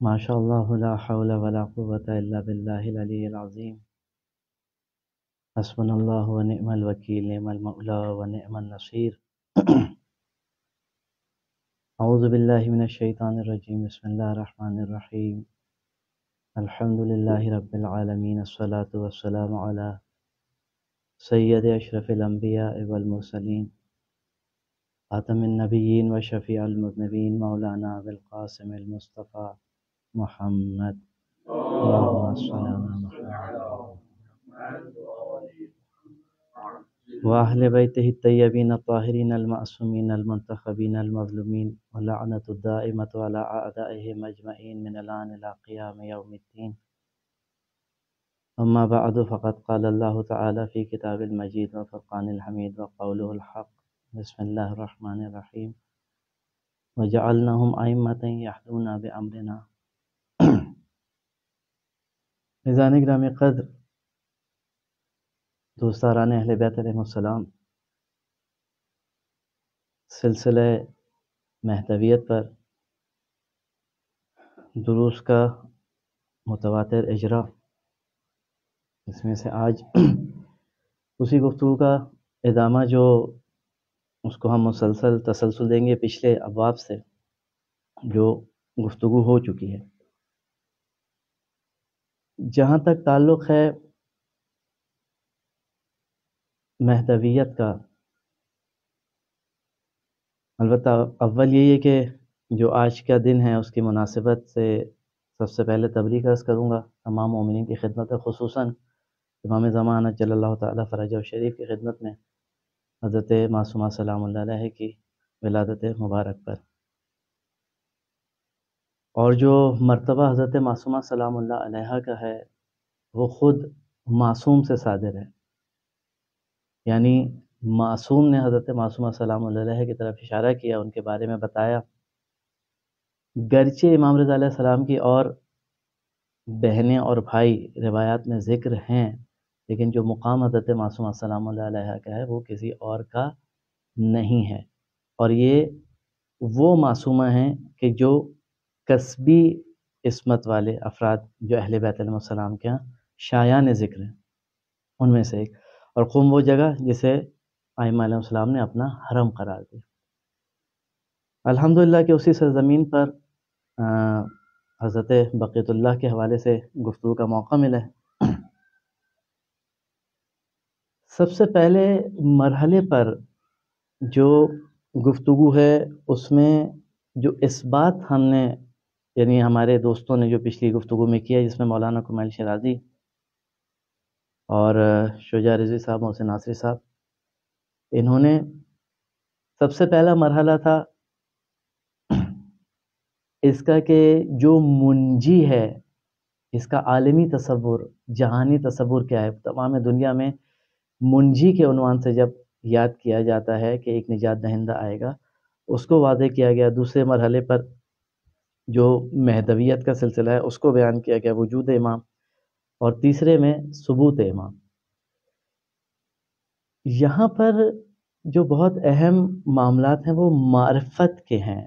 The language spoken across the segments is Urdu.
ما شاء الله لا حول ولا قوة إلا بالله العلي العظيم. حسبنا الله ونعم الوكيل، نعم المولى ونعم النصير. أعوذ بالله من الشيطان الرجيم. بسم الله الرحمن الرحيم. الحمد لله رب العالمين، الصلاة والسلام على سيد أشرف الأنبياء والمرسلين، خاتم النبيين وشفيع المذنبين، مولانا أبي القاسم المصطفى محمد. اللهم صل على محمد وأهل بيته الطيبين الطاهرين المعصومين المنتخبين المظلومين، واللعنة الدائمة على أعدائهم أجمعين من الآن إلى قيام يوم الدين. أما بعد، فقد قال الله تعالى في كتاب المجيد وفرقان الحميد وقوله الحق. بسم الله الرحمن الرحيم. وجعلناهم أئمة يهدون بأمرنا. میزان گرامی قدر، دوستداران اہل بیت علیہ السلام، سلسلہ مہدویت پر دروس کا متواتر اجرا، اس میں سے آج اسی گفتگو کا ادامہ جو اس کو ہم مسلسل تسلسل دیں گے پچھلے ابواب سے جو گفتگو ہو چکی ہے. جہاں تک تعلق ہے مہدویت کا، البتہ اول یہی ہے کہ جو آج کا دن ہے اس کی مناسبت سے سب سے پہلے تبریک عرض کروں گا تمام مومنین کی خدمت ہے، خصوصاً امام زمانہ جل اللہ تعالیٰ فرجہ شریف کی خدمت میں حضرت معصومہ سلام اللہ علیہ کی ولادت مبارک پر. اور جو مرتبہ حضرت معصومہ سلام اللہ علیہ کا ہے وہ خود معصوم سے صادر ہے، یعنی معصوم نے حضرت معصومہ سلام اللہ علیہ کی طرف اشارہ کیا، ان کے بارے میں بتایا. گرچہ امام رضا علیہ السلام کی اور بہنیں اور بھائی روایات میں ذکر ہیں، لیکن جو مقام حضرت معصومہ سلام اللہ علیہ کا ہے وہ کسی اور کا نہیں ہے. اور یہ وہ معصومہ ہیں کہ جو کسبی عصمت والے افراد جو اہل بیت علیہ السلام کے ہاں شایان ذکر ہیں ان میں سے ایک. اور قم وہ جگہ جسے ائمہ علیہ السلام نے اپنا حرم قرار دیا. الحمدللہ کہ اسی سرزمین پر حضرت بقیت اللہ کے حوالے سے گفتگو کا موقع ملا ہے. سب سے پہلے مرحلے پر جو گفتگو ہے اس میں جو اس بات ہم نے یعنی ہمارے دوستوں نے جو پچھلی گفتگو میں کیا، جس میں مولانا کمال شیرازی اور شجاع رضوی صاحب، محسن ناصری صاحب، انہوں نے سب سے پہلا مرحلہ تھا اس کا کہ جو منجی ہے اس کا عالمی تصور، جہانی تصور کیا ہے. تمام دنیا میں منجی کے عنوان سے جب یاد کیا جاتا ہے کہ ایک نجات دہندہ آئے گا، اس کو واضح کیا گیا. دوسرے مرحلے پر جو مہدویت کا سلسلہ ہے اس کو بیان کیا گیا، وجود امام. اور تیسرے میں ثبوت امام. یہاں پر جو بہت اہم معاملات ہیں وہ معرفت کے ہیں،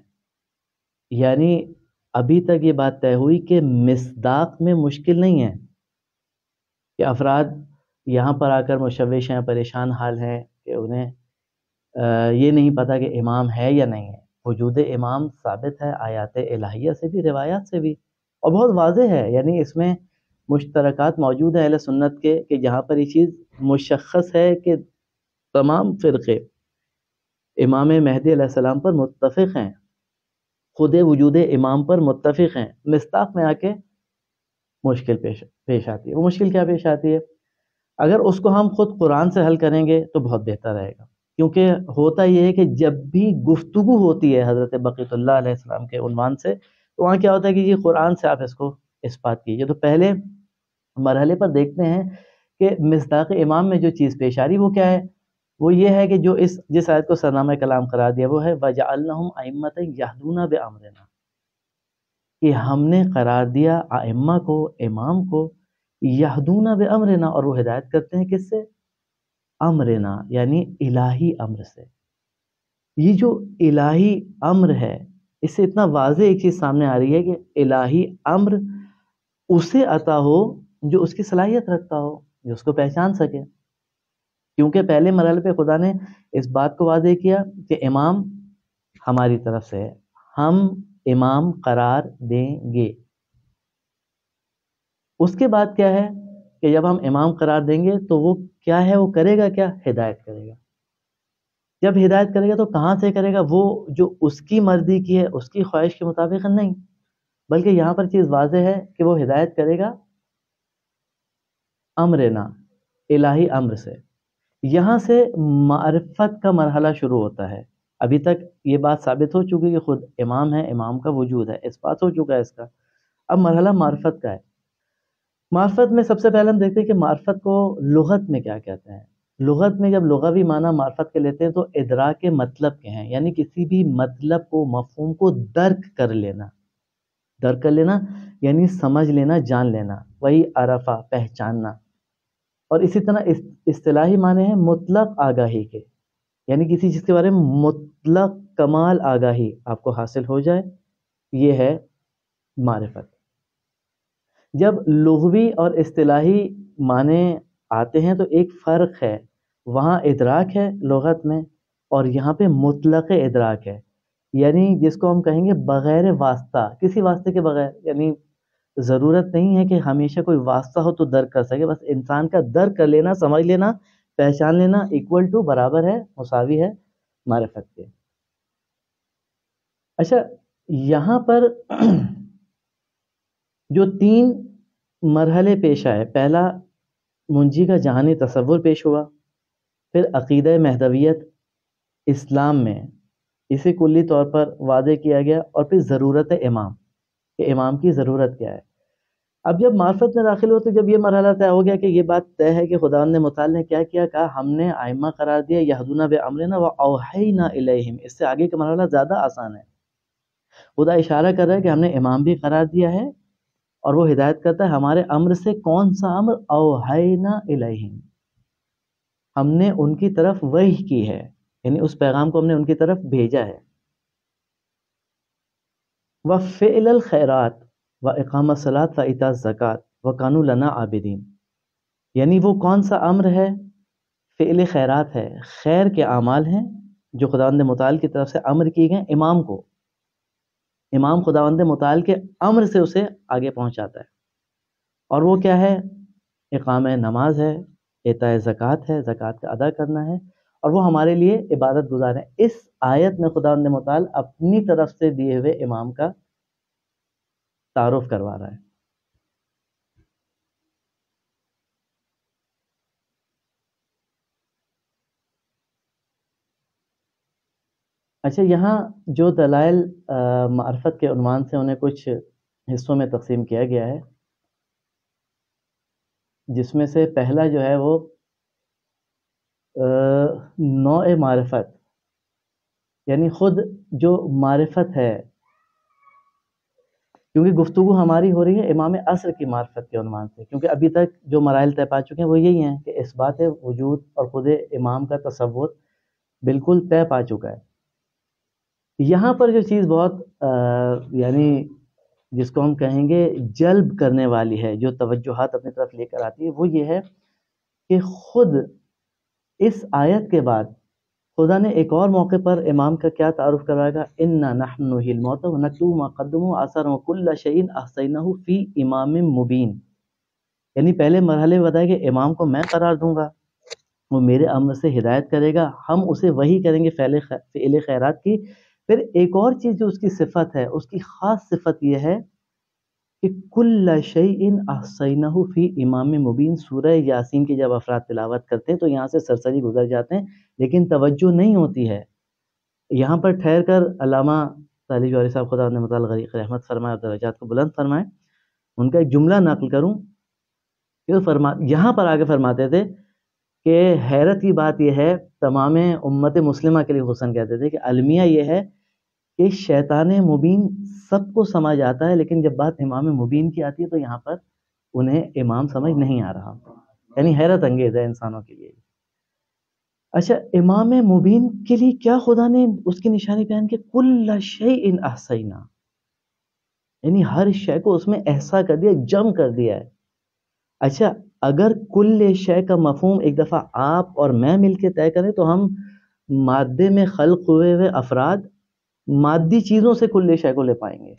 یعنی ابھی تک یہ بات طے ہوئی کہ مصداق میں مشکل نہیں ہے کہ افراد یہاں پر آ کر مشوش ہیں، پریشان حال ہیں کہ انہیں یہ نہیں پتا کہ امام ہے یا نہیں ہے. وجود امام ثابت ہے آیات الہیہ سے بھی، روایات سے بھی، اور بہت واضح ہے. یعنی اس میں مشترکات موجود ہیں اہل سنت کے کہ جہاں پر یہ چیز مشخص ہے کہ تمام فرقے امام مہدی علیہ السلام پر متفق ہیں، خود وجود امام پر متفق ہیں. مصداق میں آ کے مشکل پیش آتی ہے. وہ مشکل کیا پیش آتی ہے؟ اگر اس کو ہم خود قرآن سے حل کریں گے تو بہت بہتر رہے گا، کیونکہ ہوتا یہ ہے کہ جب بھی گفتگو ہوتی ہے حضرت بقیت اللہ علیہ السلام کے عنوان سے تو وہاں کیا ہوتا ہے کہ یہ قرآن سے آپ اس کو اثبات کیجئے. تو پہلے مرحلے پر دیکھتے ہیں کہ مصداق امام میں جو چیز پیش آ رہی وہ کیا ہے. وہ یہ ہے کہ جو جس آیت کو سرنامہ کلام قرار دیا وہ ہے وَجَعَلْنَهُمْ أَئِمَّةً يَهْدُونَ بِأَمْرِنَا، کہ ہم نے قرار دیا ائمہ کو، امام کو، یہدون بامرنا، اور وہ ہدایت کرتے ہیں کس سے؟ امرنا، یعنی الہی امر سے. یہ جو الہی امر ہے اس سے اتنا واضح ایک چیز سامنے آ رہی ہے کہ الہی امر اسے عطا ہو جو اس کی صلاحیت رکھتا ہو، جو اس کو پہچان سکے. کیونکہ پہلے مرحلے پہ خدا نے اس بات کو واضح کیا کہ امام ہماری طرف سے ہے، ہم امام قرار دیں گے. اس کے بعد کیا ہے کہ جب ہم امام قرار دیں گے تو وہ کیا ہے، وہ کرے گا کیا؟ ہدایت کرے گا. جب ہدایت کرے گا تو کہاں سے کرے گا؟ وہ جو اس کی مرضی کی ہے، اس کی خواہش کے مطابق نہیں، بلکہ یہاں پر چیز واضح ہے کہ وہ ہدایت کرے گا امرنا، الہی امر سے. یہاں سے معرفت کا مرحلہ شروع ہوتا ہے. ابھی تک یہ بات ثابت ہو چکی کہ خود امام ہے، امام کا وجود ہے، اس بات ہو چکا ہے اس کا. اب مرحلہ معرفت کا ہے. معرفت میں سب سے پہلے ہم دیکھتے ہیں کہ معرفت کو لغت میں کیا کہتے ہیں. لغت میں جب لغوی معنی معرفت کے لیتے ہیں تو ادراک کے مطلب کے ہیں، یعنی کسی بھی مطلب کو، مفہوم کو درک کر لینا. درک کر لینا یعنی سمجھ لینا، جان لینا، وہی عرفہ، پہچاننا. اور اسی طرح اصطلاحی معنی ہیں مطلق آگاہی کے، یعنی کسی چیز کے بارے میں مطلق کمال آگاہی آپ کو حاصل ہو جائے، یہ ہے معرفت. جب لغوی اور اصطلاحی معنی آتے ہیں تو ایک فرق ہے، وہاں ادراک ہے لغت میں اور یہاں پہ مطلق ادراک ہے، یعنی جس کو ہم کہیں گے بغیر واسطہ، کسی واسطے کے بغیر. یعنی ضرورت نہیں ہے کہ ہمیشہ کوئی واسطہ ہو تو درک کر سکے، بس انسان کا درک کر لینا، سمجھ لینا، پہچان لینا ایکول ٹو، برابر ہے، مساوی ہے معرفت کے. اچھا، یہاں پر جو 3 مرحلے پیش آئے، پہلا منجی کا جہانی تصور پیش ہوا، پھر عقیدہ مہدویت اسلام میں اسے کلی طور پر واضح کیا گیا، اور پھر ضرورت امام، کہ امام کی ضرورت کیا ہے. اب جب معرفت میں داخل ہو تو جب یہ مرحلہ طے ہو گیا کہ یہ بات طے ہے کہ خداوند متعال نے کیا کیا، کہا ہم نے ائمہ قرار دیا یہدون بامرنا واوحینا الیہم. اس سے آگے کا مرحلہ زیادہ آسان ہے. خدا اشارہ کر رہا ہے کہ ہم نے امام بھی قرار دیا ہے اور وہ ہدایت کرتا ہے ہمارے امر سے. کون سا امر؟ اوحینا الیہم، ہم نے ان کی طرف وحی کی ہے، یعنی اس پیغام کو ہم نے ان کی طرف بھیجا ہے. وفعل الخیرات واقام الصلاۃ وایتاء الزکات وکانوا لنا عابدین. یعنی وہ کون سا امر ہے؟ فعل خیرات ہے، خیر کے اعمال ہیں جو خداوند متعال کی طرف سے امر کیے گئے امام کو. امام خداوند متعال کے امر سے اسے آگے پہنچاتا ہے. اور وہ کیا ہے؟ اقامہ نماز ہے، ایتاء زکوٰۃ ہے، زکوٰۃ کا ادا کرنا ہے، اور وہ ہمارے لیے عبادت گزار ہیں. اس آیت میں خداوند متعال اپنی طرف سے دیے ہوئے امام کا تعارف کروا رہا ہے. اچھا، یہاں جو دلائل معرفت کے عنوان سے انہیں کچھ حصوں میں تقسیم کیا گیا ہے، جس میں سے پہلا جو ہے وہ نوع معرفت، یعنی خود جو معرفت ہے. کیونکہ گفتگو ہماری ہو رہی ہے امام عصر کی معرفت کے عنوان سے، کیونکہ ابھی تک جو مراحل طے پا چکے ہیں وہ یہی ہیں کہ اس بات وجود اور خود امام کا تصور بالکل طے پا چکا ہے. یہاں پر جو چیز بہت یعنی جس کو ہم کہیں گے جلب کرنے والی ہے، جو توجہات اپنی طرف لے کر آتی ہے، وہ یہ ہے کہ خود اس آیت کے بعد خدا نے ایک اور موقع پر امام کا کیا تعارف کروایا گا؟ انا نحن نحیی الموتى ونکتب ما قدموا وآثارهم وکل شیء احصیناہ فی امام مبین. یعنی پہلے مرحلے میں بتایا کہ امام کو میں قرار دوں گا، وہ میرے امر سے ہدایت کرے گا، ہم اسے وہی کریں گے فعل خیرات کی. پھر ایک اور چیز جو اس کی صفت ہے، اس کی خاص صفت یہ ہے کہ کل شیء احصیناہ فی امام مبین. سورہ یاسین کی جب افراد تلاوت کرتے ہیں تو یہاں سے سرسری گزر جاتے ہیں، لیکن توجہ نہیں ہوتی ہے. یہاں پر ٹھہر کر علامہ صالح جوہری صاحب خدا نے متعال غریق رحمت فرمائے اور درجات کو بلند فرمائے، ان کا ایک جملہ نقل کروں کہ یہاں پر آگے فرماتے تھے کہ حیرت کی بات یہ ہے، تمام امت مسلمہ کے لیے حسن کہتے تھے کہ المیہ یہ ہے کہ شیطان مبین سب کو سمجھ آتا ہے، لیکن جب بات امام مبین کی آتی ہے تو یہاں پر انہیں امام سمجھ نہیں آ رہا. یعنی حیرت انگیز ہے انسانوں کے لیے. اچھا، امام مبین کے لیے کیا خدا نے اس کی نشانی بیان کی؟ کل شیء احصینا، یعنی ہر شے کو اس میں احصا کر دیا، جم کر دیا ہے۔ اچھا، اگر کل شے کا مفہوم ایک دفعہ آپ اور میں مل کے طے کریں تو ہم مادے میں خلق ہوئے ہوئے افراد مادی چیزوں سے کل شے کو لے پائیں گے۔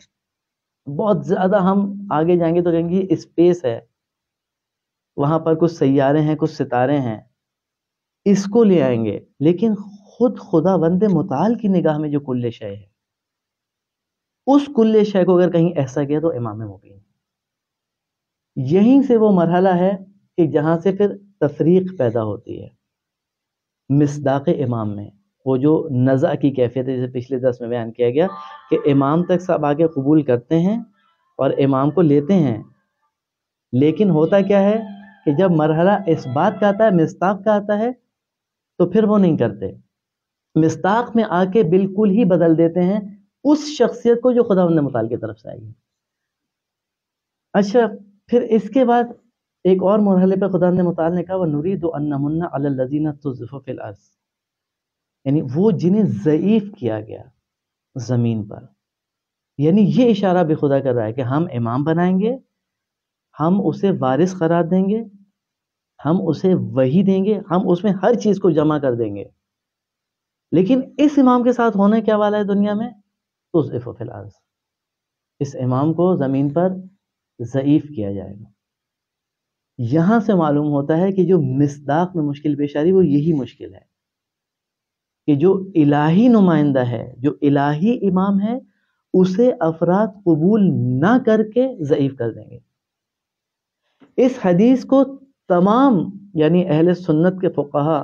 بہت زیادہ ہم آگے جائیں گے تو کہیں گے اسپیس ہے، وہاں پر کچھ سیارے ہیں، کچھ ستارے ہیں، اس کو لے آئیں گے۔ لیکن خود خدا بند متعال کی نگاہ میں جو کل شے ہے، اس کل شے کو اگر کہیں ایسا کیا تو امام مبین۔ یہیں سے وہ مرحلہ ہے کہ جہاں سے پھر تفریق پیدا ہوتی ہے مصداق امام میں، وہ جو نزع کی کیفیت ہے، جیسے پچھلے درس میں بیان کیا گیا کہ امام تک سب آگے قبول کرتے ہیں اور امام کو لیتے ہیں، لیکن ہوتا کیا ہے کہ جب مرحلہ اس بات کا آتا ہے، مصداق کا آتا ہے، تو پھر وہ نہیں کرتے، مصداق میں آ کے بالکل ہی بدل دیتے ہیں اس شخصیت کو جو خداوند متعال کی طرف سے آئی ہے۔ اچھا، پھر اس کے بعد ایک اور مرحلے پہ خداوند متعال نے کہا وَنُرِيدُ أَن نَمُنَّ عَلَى الَّذِينَ اسْتُضْعِفُوا فِي الْأَرْضِ، یعنی وہ جنہیں ضعیف کیا گیا زمین پر، یعنی یہ اشارہ بھی خدا کر رہا ہے کہ ہم امام بنائیں گے، ہم اسے وارث قرار دیں گے، ہم اسے وحی دیں گے، ہم اس میں ہر چیز کو جمع کر دیں گے، لیکن اس امام کے ساتھ ہونے کیا والا ہے دنیا میں؟ تضعف فی الارض، اس امام کو زمین پر ضعیف کیا جائے گا۔ یہاں سے معلوم ہوتا ہے کہ جو مصداق میں مشکل پیش آ رہی وہ یہی مشکل ہے کہ جو الہی نمائندہ ہے، جو الہی امام ہے، اسے افراد قبول نہ کر کے ضعیف کر دیں گے۔ اس حدیث کو تمام یعنی اہل سنت کے فقہا،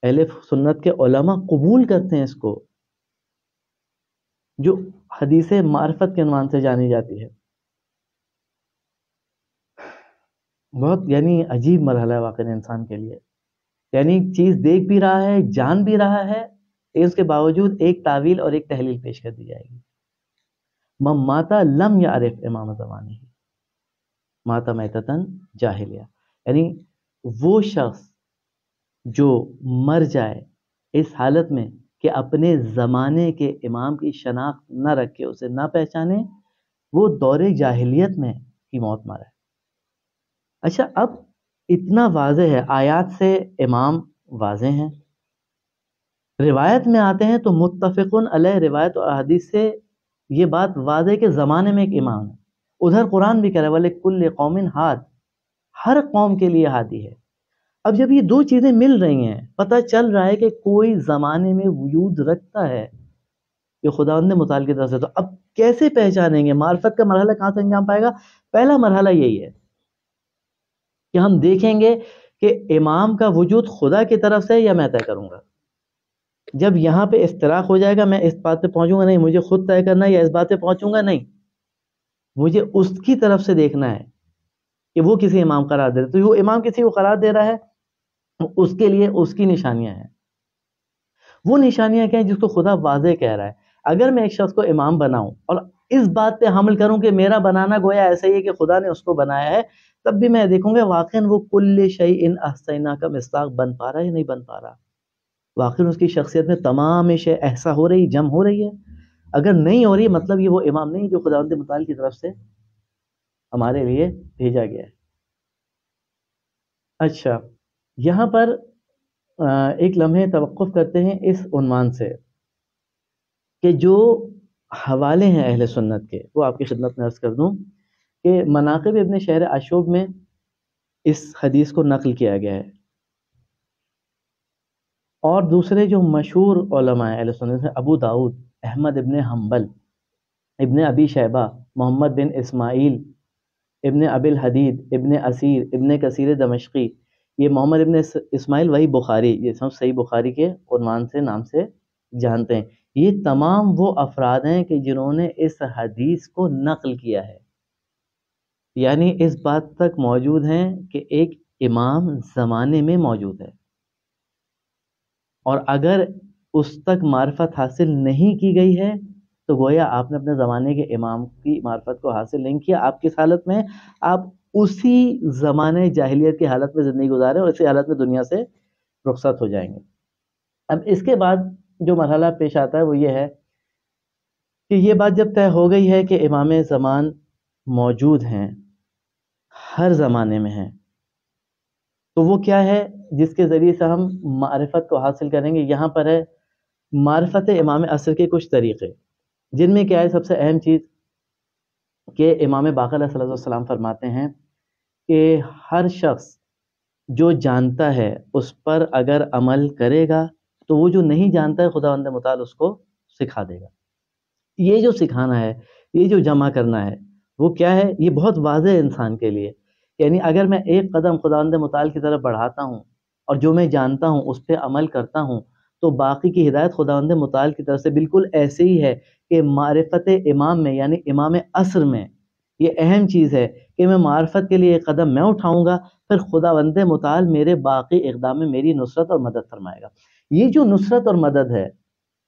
اہل سنت کے علماء قبول کرتے ہیں، اس کو جو حدیث معرفت کے عنوان سے جانی جاتی ہے۔ بہت یعنی عجیب مرحلہ ہے واقعی انسان کے لیے، یعنی چیز دیکھ بھی رہا ہے، جان بھی رہا ہے، اس کے باوجود ایک تعویل اور ایک تحلیل پیش کر دی جائے گی۔ من مات لم یعرف امام زمانہ مات میتتن جاہلیہ، یعنی وہ شخص جو مر جائے اس حالت میں کہ اپنے زمانے کے امام کی شناخت نہ رکھے، اسے نہ پہچانے، وہ دور جاہلیت میں کی موت مرا ہے۔ اچھا، اب اتنا واضح ہے، آیات سے امام واضح ہیں، روایت میں آتے ہیں تو متفقن علیہ روایت اور احادیث سے یہ بات واضح کہ زمانے میں ایک امام ہے۔ ادھر قرآن بھی کہہ رہا ہے وَلِكُلِّ قَوْمٍ ہاد، ہر قوم کے لیے ہادی ہے۔ اب جب یہ دو چیزیں مل رہی ہیں، پتہ چل رہا ہے کہ کوئی زمانے میں وجود رکھتا ہے کہ خداوند متعال کی طرف سے، تو اب کیسے پہچانیں گے؟ معرفت کا مرحلہ کہاں سے انجام پائے گا؟ پہلا مرحلہ یہی ہے کہ ہم دیکھیں گے کہ امام کا وجود خدا کی طرف سے یا میں طے کروں گا۔ جب یہاں پہ استراق ہو جائے گا، میں اس بات پہ پہنچوں گا نہیں مجھے خود طے کرنا ہے، یا اس بات پہ پہنچوں گا نہیں، مجھے اس کی طرف سے دیکھنا ہے کہ وہ کسی امام قرار دے رہا ہے، تو وہ امام کسی کو قرار دے رہا ہے، اس کے لیے اس کی نشانیاں ہیں۔ وہ نشانیاں کیا ہیں جس کو خدا واضح کہہ رہا ہے؟ اگر میں ایک شخص کو امام بناؤں اور اس بات پہ حمل کروں کہ میرا بنانا گویا ایسا ہی ہے کہ خدا نے اس کو بنایا ہے، تب بھی میں دیکھوں گا واقعاً وہ کل شیء احصینا کا مصداق بن پا رہا ہے یا نہیں بن پا رہا، واقعاً اس کی شخصیت میں تمام شے ایسا ہو رہی، جم ہو رہی ہے۔ اگر نہیں ہو رہی مطلب یہ وہ امام نہیں جو خداوند متعال کی طرف سے ہمارے لیے بھیجا گیا ہے۔ اچھا، یہاں پر ایک لمحے توقف کرتے ہیں اس عنوان سے کہ جو حوالے ہیں اہل سنت کے، وہ آپ کی خدمت میں عرض کر دوں کہ مناقب ابن شہر عشوب میں اس حدیث کو نقل کیا گیا ہے، اور دوسرے جو مشہور علماء ہیں اہل سنت سے ابو داؤد، احمد ابن حنبل، ابن ابی شیبہ، محمد بن اسماعیل، ابن ابی الحدید، ابن اسیر، ابن کثیر دمشقی، یہ محمد ابن اسماعیل وہی بخاری، یہ سب صحیح بخاری کے عنوان سے نام سے جانتے ہیں، یہ تمام وہ افراد ہیں کہ جنہوں نے اس حدیث کو نقل کیا ہے، یعنی اس بات تک موجود ہیں کہ ایک امام زمانے میں موجود ہے، اور اگر اس تک معرفت حاصل نہیں کی گئی ہے تو گویا آپ نے اپنے زمانے کے امام کی معرفت کو حاصل نہیں کیا، آپ کس حالت میں؟ آپ اسی زمانے جاہلیت کی حالت میں زندگی گزارے اور اسی حالت میں دنیا سے رخصت ہو جائیں گے۔ اب اس کے بعد جو مرحلہ پیش آتا ہے وہ یہ ہے کہ یہ بات جب طے ہو گئی ہے کہ امام زمان موجود ہیں، ہر زمانے میں ہیں، تو وہ کیا ہے جس کے ذریعے سے ہم معرفت کو حاصل کریں گے؟ یہاں پر ہے معرفت امام عصر کے کچھ طریقے، جن میں کیا ہے سب سے اہم چیز کہ امام باقر علیہ السلام فرماتے ہیں کہ ہر شخص جو جانتا ہے اس پر اگر عمل کرے گا تو وہ جو نہیں جانتا ہے خداوند متعال اس کو سکھا دے گا۔ یہ جو سکھانا ہے، یہ جو جمع کرنا ہے، وہ کیا ہے؟ یہ بہت واضح ہے انسان کے لیے، یعنی اگر میں ایک قدم خداوند متعال کی طرف بڑھاتا ہوں اور جو میں جانتا ہوں اس پہ عمل کرتا ہوں تو باقی کی ہدایت خداوند متعال کی طرف سے بالکل ایسے ہی ہے کہ معرفت امام میں یعنی امام عصر میں یہ اہم چیز ہے کہ میں معرفت کے لیے ایک قدم میں اٹھاؤں گا، پھر خداوند متعال میرے باقی اقدام میں میری نصرت اور مدد فرمائے گا۔ یہ جو نصرت اور مدد ہے،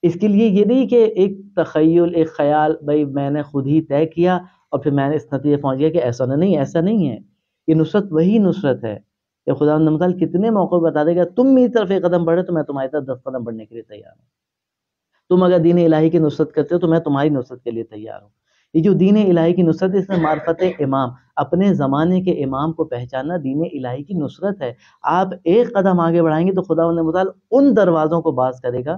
اس کے لیے یہ نہیں کہ ایک تخیل، ایک خیال، بھائی میں نے خود ہی طے کیا اور پھر میں نے اس نتیجے پہنچ گیا کہ ایسا نہیں، ایسا نہیں ہے۔ یہ نصرت وہی نصرت ہے کہ خداوند متعال کتنے موقع بتا دے گا تم میری طرف ایک قدم بڑھے تو میں تمہاری طرف 10 قدم بڑھنے کے لیے تیار ہوں، تم اگر دین الہی کی نصرت کرتے ہو تو میں تمہاری نصرت کے لیے تیار ہوں۔ یہ جو دین الہی کی نصرت ہے، اس میں معرفت امام، اپنے زمانے کے امام کو پہچاننا دین الہی کی نصرت ہے۔ آپ ایک قدم آگے بڑھائیں گے تو خداوند متعال ان دروازوں کو باز کرے گا،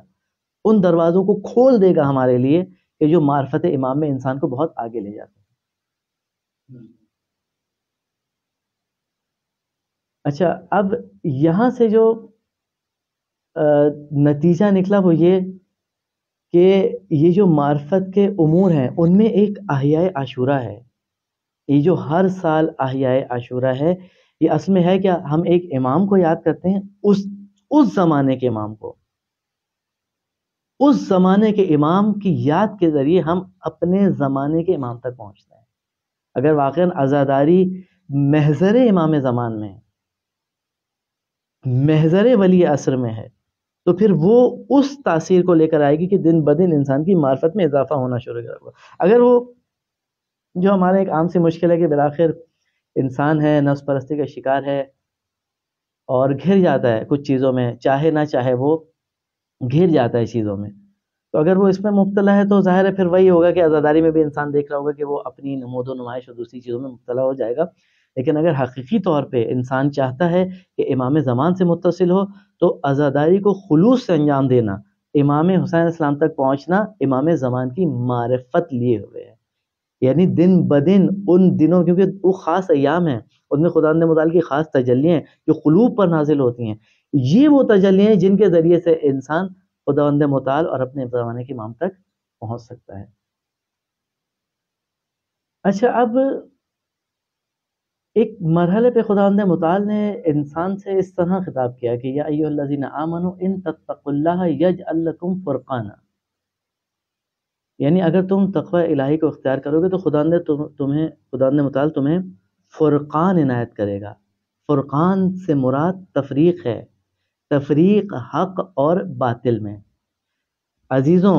ان دروازوں کو کھول دے گا ہمارے لیے کہ جو معرفت امام میں انسان کو بہت آگے لے جاتے ہیں۔ اچھا، اب یہاں سے جو نتیجہ نکلا وہ یہ کہ یہ جو معرفت کے امور ہیں ان میں ایک احیاء عاشورہ ہے۔ یہ جو ہر سال احیاء عاشورہ ہے، یہ اصل میں ہے کیا؟ ہم ایک امام کو یاد کرتے ہیں، اس زمانے کے امام کو، اس زمانے کے امام کی یاد کے ذریعے ہم اپنے زمانے کے امام تک پہنچتے ہیں۔ اگر واقعاً عزاداری محضر امام زمان میں ہے، محضر ولی عصر میں ہے، تو پھر وہ اس تاثیر کو لے کر آئے گی کہ دن بدن انسان کی معرفت میں اضافہ ہونا شروع ہوگا۔ اگر وہ جو ہمارے ایک عام سی مشکل ہے کہ بالآخر انسان ہے، نفس پرستی کا شکار ہے اور گھر جاتا ہے کچھ چیزوں میں، چاہے نہ چاہے وہ گھر جاتا ہے چیزوں میں، تو اگر وہ اس میں مبتلا ہے تو ظاہر ہے پھر وہی ہوگا کہ عزاداری میں بھی انسان دیکھ رہا ہوگا کہ وہ اپنی نمود و نمائش اور دوسری چیزوں میں مبتلا ہو جائے گا۔ لیکن اگر حقیقی طور پہ انسان چاہتا ہے کہ امام زمان سے متصل ہو تو عزاداری کو خلوص سے انجام دینا، امام حسین علیہ السلام تک پہنچنا امام زمان کی معرفت لیے ہوئے ہے، یعنی دن بدن ان دنوں، کیونکہ وہ خاص ایام ہیں، ان میں خداوند متعال کی خاص تجلیاں ہیں جو قلوب پر نازل ہوتی ہیں، یہ وہ تجلیاں ہیں جن کے ذریعے سے انسان خداوند متعال اور اپنے زمانے کے امام تک پہنچ سکتا ہے۔ اچھا، اب ایک مرحلے پہ خداوند متعال نے انسان سے اس طرح خطاب کیا کہ یا ایھا الذین آمنوا ان تتقوا اللہ یجعل لکم فرقانا، یعنی اگر تم تقوی الہی کو اختیار کرو گے تو خداوند متعال تمہیں فرقان عنایت کرے گا۔ فرقان سے مراد تفریق ہے، تفریق حق اور باطل میں۔ عزیزوں،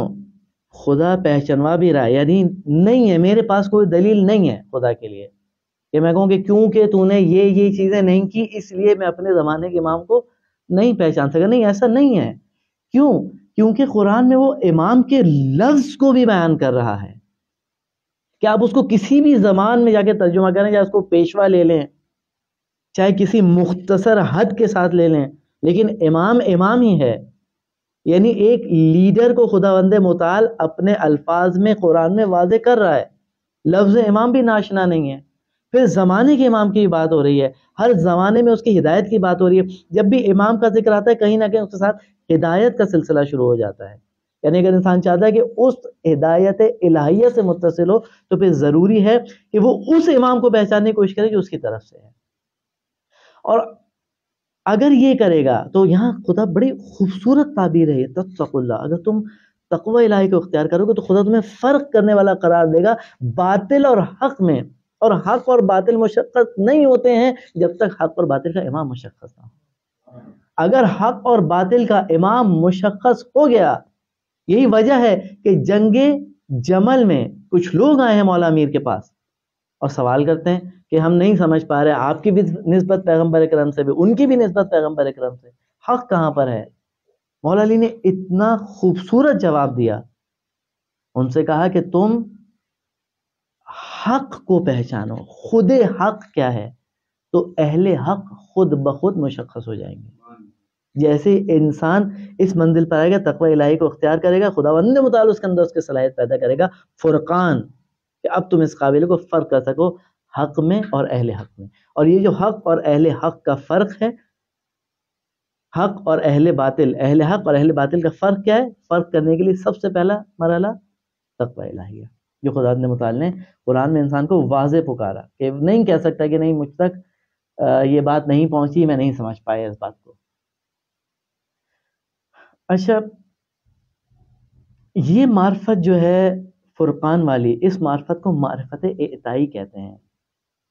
خدا پہچنوا بھی رہا ہے، یعنی نہیں ہے، میرے پاس کوئی دلیل نہیں ہے خدا کے لیے کہ میں کہوں کہ کیونکہ تو نے یہ چیزیں نہیں کی اس لیے میں اپنے زمانے کے امام کو نہیں پہچان سکا۔ نہیں، ایسا نہیں ہے۔ کیوں؟ کیونکہ قرآن میں وہ امام کے لفظ کو بھی بیان کر رہا ہے کہ آپ اس کو کسی بھی زمان میں جا کے ترجمہ کریں، چاہے اس کو پیشوا لے لیں، چاہے کسی مختصر حد کے ساتھ لے لیں، لیکن امام امام ہی ہے۔ یعنی ایک لیڈر کو خداوند متعال اپنے الفاظ میں قرآن میں واضح کر رہا ہے، لفظ امام بھی ناشنا نہیں ہے۔ پھر زمانے کے امام کی بات ہو رہی ہے، ہر زمانے میں اس کی ہدایت کی بات ہو رہی ہے۔ جب بھی امام کا ذکر آتا ہے کہیں نہ کہیں اس کے ساتھ ہدایت کا سلسلہ شروع ہو جاتا ہے، یعنی اگر انسان چاہتا ہے کہ اس ہدایت الہیہ سے متصل ہو تو پھر ضروری ہے کہ وہ اس امام کو پہچاننے کی کوشش کرے جو اس کی طرف سے ہے۔ اور اگر یہ کرے گا تو یہاں خدا بڑی خوبصورت تعبیر ہے، تتقوا اللہ، اگر تم تقوی الہی کو اختیار کرو گے تو خدا تمہیں فرق کرنے والا قرار دے گا باطل اور حق میں، اور حق اور باطل مشخص نہیں ہوتے ہیں جب تک حق اور باطل کا امام مشخص نہ ہو۔ اگر حق اور باطل کا امام مشخص ہو گیا، یہی وجہ ہے کہ جنگ جمل میں کچھ لوگ آئے ہیں مولا امیر کے پاس اور سوال کرتے ہیں کہ ہم نہیں سمجھ پا رہے، آپ کی بھی نسبت پیغمبر اکرم سے بھی، ان کی بھی نسبت پیغمبر اکرم سے، حق کہاں پر ہے؟ مولا علی نے اتنا خوبصورت جواب دیا، ان سے کہا کہ تم حق کو پہچانو، خود حق کیا ہے، تو اہل حق خود بخود مشخص ہو جائیں گے۔ جیسے انسان اس منزل پر آئے گا، تقوی الہی کو اختیار کرے گا، خداوند نے مطالعہ اس کے اندر اس کی صلاحیت پیدا کرے گا، فرقان، کہ اب تم اس قابل کو فرق کر سکو حق میں اور اہل حق میں۔ اور یہ جو حق اور اہل حق کا فرق ہے، حق اور اہل باطل، اہل حق اور اہل باطل کا فرق کیا ہے؟ فرق کرنے کے لیے سب سے پہلا مرحلہ تقوی الہی ہے، جو خدا نے متعال نے قرآن میں انسان کو واضح پکارا کہ نہیں کہہ سکتا کہ نہیں مجھ تک یہ بات نہیں پہنچی، میں نہیں سمجھ پایا اس بات کو۔ اچھا، یہ معرفت جو ہے فرقان والی، اس معرفت کو معرفت اعطائی کہتے ہیں،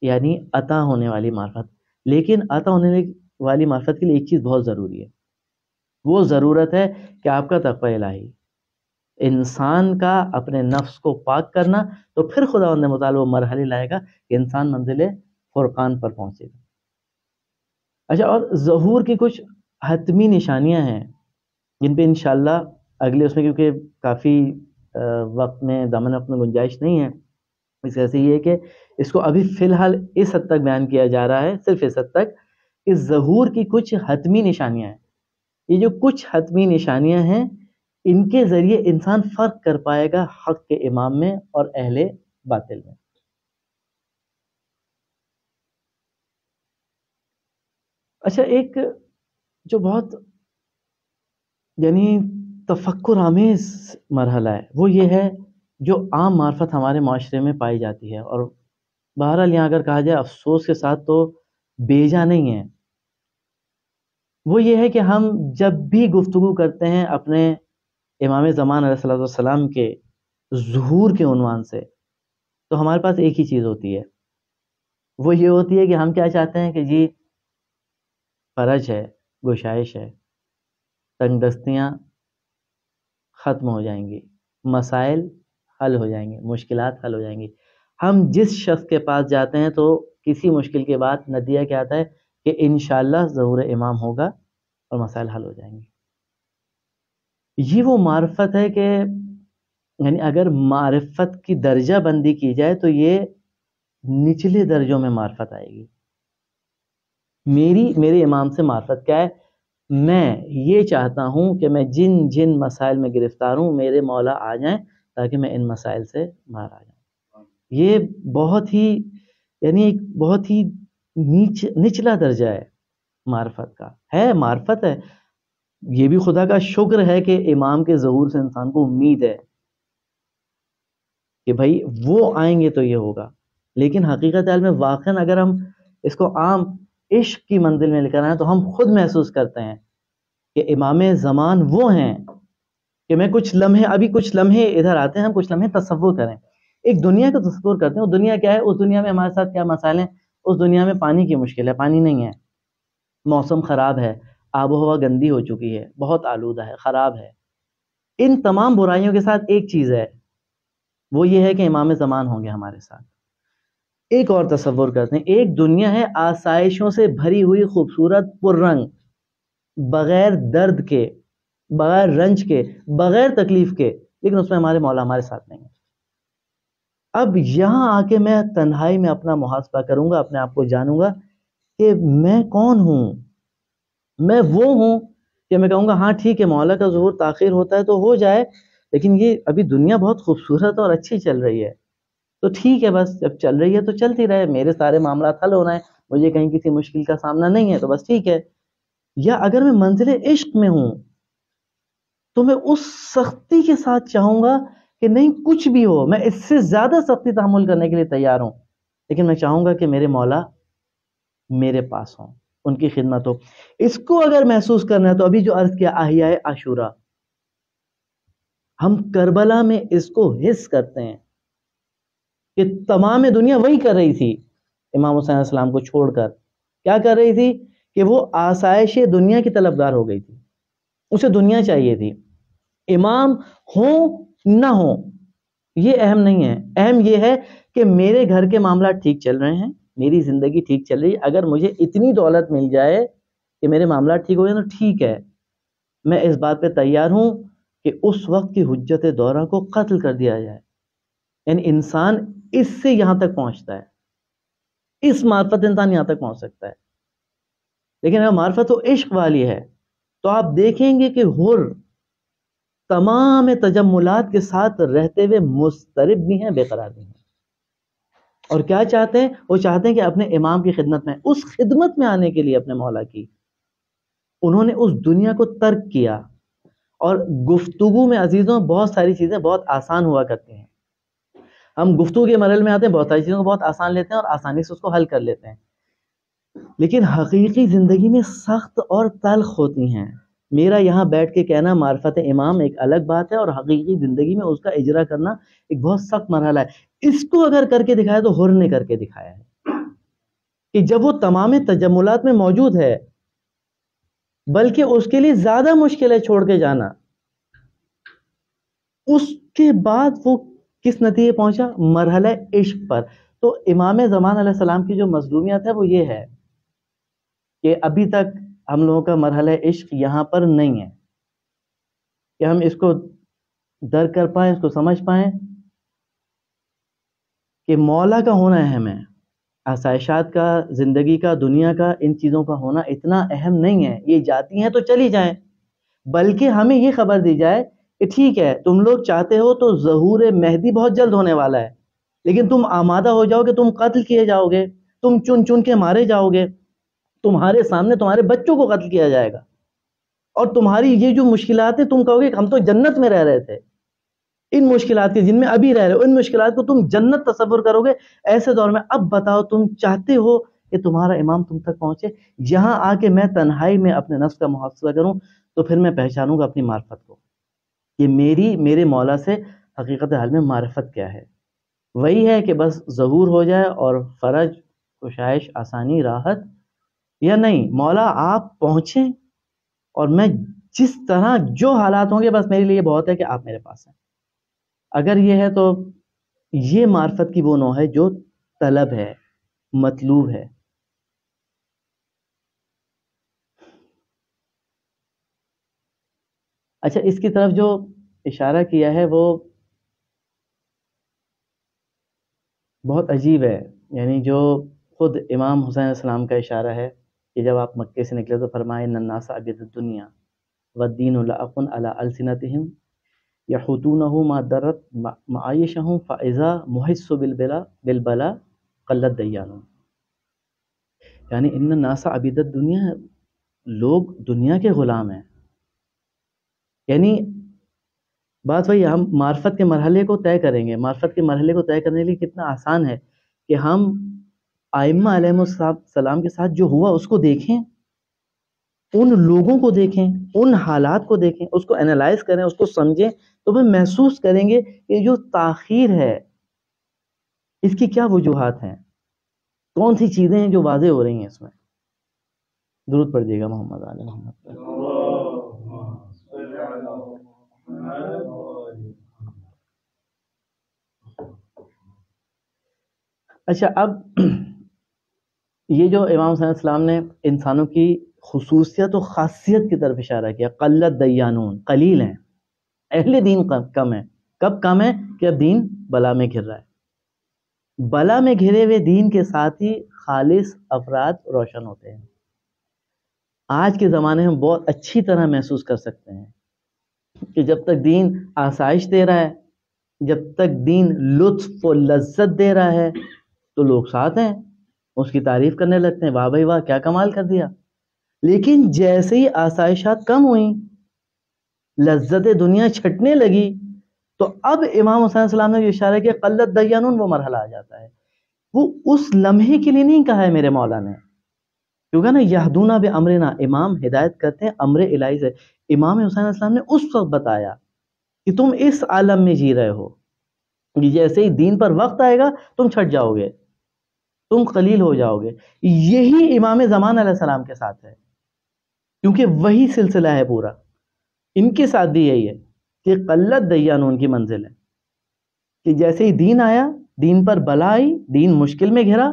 یعنی عطا ہونے والی معرفت۔ لیکن عطا ہونے والی معرفت کے لیے ایک چیز بہت ضروری ہے، وہ ضرورت ہے کہ آپ کا تقوی الہی، انسان کا اپنے نفس کو پاک کرنا، تو پھر خداوند متعال وہ مرحلے لائے گا کہ انسان منزل فرقان پر پہنچے گا۔ اچھا، اور ظہور کی کچھ حتمی نشانیاں ہیں جن پہ انشاءاللہ اگلے اس میں، کیونکہ کافی وقت میں دامن وقت میں گنجائش نہیں ہے، اس وجہ سے یہ ہے کہ اس کو ابھی فی الحال اس حد تک بیان کیا جا رہا ہے، صرف اس حد تک کہ ظہور کی کچھ حتمی نشانیاں ہیں۔ یہ جو کچھ حتمی نشانیاں ہیں، ان کے ذریعے انسان فرق کر پائے گا حق کے امام میں اور اہل باطل میں۔ اچھا، ایک جو بہت یعنی تفکر آمیز مرحلہ ہے، وہ یہ ہے جو عام معرفت ہمارے معاشرے میں پائی جاتی ہے، اور بہرحال یہاں اگر کہا جائے افسوس کے ساتھ تو بیجا نہیں ہے، وہ یہ ہے کہ ہم جب بھی گفتگو کرتے ہیں اپنے امام زمان علیہ الصلوۃ والسلام کے ظہور کے عنوان سے، تو ہمارے پاس ایک ہی چیز ہوتی ہے، وہ یہ ہوتی ہے کہ ہم کیا چاہتے ہیں کہ جی فرج ہے، گشائش ہے، تنگ دستیاں ختم ہو جائیں گی، مسائل حل ہو جائیں گے، مشکلات حل ہو جائیں گی۔ ہم جس شخص کے پاس جاتے ہیں تو کسی مشکل کے بعد نتیجہ کیا آتا ہے کہ انشاءاللہ ظہور امام ہوگا اور مسائل حل ہو جائیں گے۔ یہ وہ معرفت ہے کہ یعنی اگر معرفت کی درجہ بندی کی جائے تو یہ نچلے درجوں میں معرفت آئے گی۔ میرے امام سے معرفت کیا ہے؟ میں یہ چاہتا ہوں کہ میں جن جن مسائل میں گرفتار ہوں میرے مولا آ جائیں تاکہ میں ان مسائل سے باہر آ جاؤں۔ یہ بہت ہی یعنی ایک بہت ہی نچلا درجہ ہے معرفت کا، ہے معرفت ہے۔ یہ بھی خدا کا شکر ہے کہ امام کے ظہور سے انسان کو امید ہے کہ بھائی وہ آئیں گے تو یہ ہوگا، لیکن حقیقت حال میں واقعاً اگر ہم اس کو عام عشق کی منزل میں لے کر آئیں تو ہم خود محسوس کرتے ہیں کہ امام زمان وہ ہیں کہ میں کچھ لمحے ادھر آتے ہیں، ہم کچھ لمحے تصور کریں، ایک دنیا کا تصور کرتے ہیں۔ وہ دنیا کیا ہے؟ اس دنیا میں ہمارے ساتھ کیا مسائل ہیں؟ اس دنیا میں پانی کی مشکل ہے، پانی نہیں ہے، موسم خراب ہے، آب و ہوا گندی ہو چکی ہے، بہت آلودہ ہے، خراب ہے۔ ان تمام برائیوں کے ساتھ ایک چیز ہے، وہ یہ ہے کہ امام زمان ہوں گے ہمارے ساتھ۔ ایک اور تصور کرتے ہیں، ایک دنیا ہے آسائشوں سے بھری ہوئی، خوبصورت، پررنگ، بغیر درد کے، بغیر رنج کے، بغیر تکلیف کے، لیکن اس میں ہمارے مولا ہمارے ساتھ نہیں ہے۔ اب یہاں آ کے میں تنہائی میں اپنا محاسبہ کروں گا، اپنے آپ کو جانوں گا کہ میں کون ہوں۔ میں وہ ہوں کہ میں کہوں گا ہاں ٹھیک ہے، مولا کا ظہور تاخیر ہوتا ہے تو ہو جائے، لیکن یہ ابھی دنیا بہت خوبصورت اور اچھی چل رہی ہے، تو ٹھیک ہے، بس جب چل رہی ہے تو چلتی رہے، میرے سارے معاملات حل ہونا ہے، مجھے کہیں کسی مشکل کا سامنا نہیں ہے تو بس ٹھیک ہے۔ یا اگر میں منزل عشق میں ہوں تو میں اس سختی کے ساتھ چاہوں گا کہ نہیں کچھ بھی ہو، میں اس سے زیادہ سختی تحمل کرنے کے لیے تیار ہوں، لیکن میں چاہوں گا کہ میرے مولا میرے پاس ہوں، ان کی خدمت ہو۔ اس کو اگر محسوس کرنا ہے تو ابھی جو عرض کیا احیاء عاشورہ، ہم کربلا میں اس کو حس کرتے ہیں کہ تمام دنیا وہی کر رہی تھی، امام حسین علیہ السلام کو چھوڑ کر کیا کر رہی تھی کہ وہ آسائش دنیا کی طلبگار ہو گئی تھی، اسے دنیا چاہیے تھی۔ امام ہوں نہ ہوں یہ اہم نہیں ہے، اہم یہ ہے کہ میرے گھر کے معاملات ٹھیک چل رہے ہیں، میری زندگی ٹھیک چل رہی ہے، اگر مجھے اتنی دولت مل جائے کہ میرے معاملات ٹھیک ہو گئے تو ٹھیک ہے، میں اس بات پہ تیار ہوں کہ اس وقت کی حجت دورہ کو قتل کر دیا جائے. یعنی انسان اس سے یہاں تک پہنچتا ہے، اس معرفت انسان یہاں تک پہنچ سکتا ہے. لیکن اگر معرفت و عشق والی ہے تو آپ دیکھیں گے کہ حر تمام تجملات کے ساتھ رہتے ہوئے مضطرب بھی ہیں، بے قرار بھی ہیں. اور کیا چاہتے ہیں؟ وہ چاہتے ہیں کہ اپنے امام کی خدمت میں، اس خدمت میں آنے کے لیے اپنے مولا کی انہوں نے اس دنیا کو ترک کیا. اور گفتگو میں عزیزوں بہت ساری چیزیں بہت آسان ہوا کرتی ہیں. ہم گفتگو کے مرحلے میں آتے ہیں، بہت ساری چیزوں کو بہت آسان لیتے ہیں اور آسانی سے اس کو حل کر لیتے ہیں، لیکن حقیقی زندگی میں سخت اور تلخ ہوتی ہیں. میرا یہاں بیٹھ کے کہنا معرفت امام ایک الگ بات ہے، اور حقیقی زندگی میں اس کا اجرا کرنا ایک بہت سخت مرحلہ ہے. اس کو اگر کر کے دکھایا تو حر نے کر کے دکھایا ہے کہ جب وہ تمام تجملات میں موجود ہے، بلکہ اس کے لیے زیادہ مشکل ہے چھوڑ کے جانا، اس کے بعد وہ کس نتیجے پہنچا؟ مرحلہ عشق پر. تو امام زمان علیہ السلام کی جو مظلومیت ہے وہ یہ ہے کہ ابھی تک ہم لوگوں کا مرحلہ عشق یہاں پر نہیں ہے کہ ہم اس کو درک کر پائیں، اس کو سمجھ پائیں کہ مولا کا ہونا اہم ہے، آسائشات کا، زندگی کا، دنیا کا، ان چیزوں کا ہونا اتنا اہم نہیں ہے. یہ جاتی ہیں تو چلی جائیں، بلکہ ہمیں یہ خبر دی جائے کہ ٹھیک ہے تم لوگ چاہتے ہو تو ظہور مہدی بہت جلد ہونے والا ہے، لیکن تم آمادہ ہو جاؤ کہ تم قتل کیے جاؤ گے، تم چن چن کے مارے جاؤ گے، تمہارے سامنے تمہارے بچوں کو قتل کیا جائے گا، اور تمہاری یہ جو مشکلات ہیں تم کہو گے کہ ہم تو جنت میں رہ رہے تھے، ان مشکلات کے جن میں ابھی رہ رہے ہو، ان مشکلات کو تم جنت تصور کرو گے. ایسے دور میں اب بتاؤ تم چاہتے ہو کہ تمہارا امام تم تک پہنچے؟ یہاں آ کے میں تنہائی میں اپنے نفس کا محاسبہ کروں تو پھر میں پہچانوں گا اپنی معرفت کو کہ میرے مولا سے حقیقت حال میں معرفت کیا ہے. وہی ہے کہ بس ظہور ہو جائے اور فرج، کشائش، آسانی، راحت، یا نہیں مولا آپ پہنچیں اور میں جس طرح جو حالات ہوں گے بس میرے لیے بہت ہے کہ آپ میرے پاس ہیں. اگر یہ ہے تو یہ معرفت کی وہ نوع ہے جو طلب ہے، مطلوب ہے. اچھا، اس کی طرف جو اشارہ کیا ہے وہ بہت عجیب ہے، یعنی جو خود امام حسین علیہ السلام کا اشارہ ہے کہ جب آپ مکے سے نکلے تو فرمائے ان الناس عبید الدنیا والدین لعق علی السنتہم یحوتونہ ما درت معایشہم فاذا محس بالبلا قلت دیانون. یعنی ان الناس عبید الدنیا، لوگ دنیا کے غلام ہیں. یعنی بات وہی، ہم معرفت کے مرحلے کو طے کریں گے. معرفت کے مرحلے کو طے کرنے کے لیے کتنا آسان ہے کہ ہم ائمہ علیہم السلام کے ساتھ جو ہوا اس کو دیکھیں، ان لوگوں کو دیکھیں، ان حالات کو دیکھیں، اس کو انالائز کریں، اس کو سمجھیں، تو پھر محسوس کریں گے کہ جو تاخیر ہے اس کی کیا وجوہات ہیں، کون سی چیزیں ہیں جو واضح ہو رہی ہیں اس میں. درود پڑھ گا محمد علیہ محمد. اچھا، اب یہ جو امام صلی اللہ علیہ وسلم نے انسانوں کی خصوصیت و خاصیت کی طرف اشارہ کیا، قلت دیانون، قلیل ہیں، اہل دین کم ہے. کب کم ہے؟ کہ اب دین بلا میں گھر رہا ہے. بلا میں گھرے ہوئے دین کے ساتھ ہی خالص افراد روشن ہوتے ہیں. آج کے زمانے میں بہت اچھی طرح محسوس کر سکتے ہیں کہ جب تک دین آسائش دے رہا ہے، جب تک دین لطف و لذت دے رہا ہے تو لوگ ساتھ ہیں، اس کی تعریف کرنے لگتے ہیں، واہ بھائی واہ کیا کمال کر دیا. لیکن جیسے ہی آسائشات کم ہوئیں، لذت دنیا چھٹنے لگی، تو اب امام حسین علیہ السلام نے جو اشارہ کیا قلت دیانون، وہ مرحلہ آ جاتا ہے. وہ اس لمحے کے لیے نہیں کہا ہے میرے مولا نے، کیونکہ نا یہدونا بامرنا، امام ہدایت کرتے ہیں امر الہی سے. امام حسین علیہ السلام نے اس وقت بتایا کہ تم اس عالم میں جی رہے ہو، جیسے ہی دین پر وقت آئے گا تم چھٹ جاؤ گے، تم قلیل ہو جاؤ گے. یہی امام زمان علیہ السلام کے ساتھ ہے، کیونکہ وہی سلسلہ ہے پورا. ان کے ساتھ بھی یہی ہے کہ قلت دیانون کی منزل ہے کہ جیسے ہی دین آیا، دین پر بلا آئی، دین مشکل میں گھرا،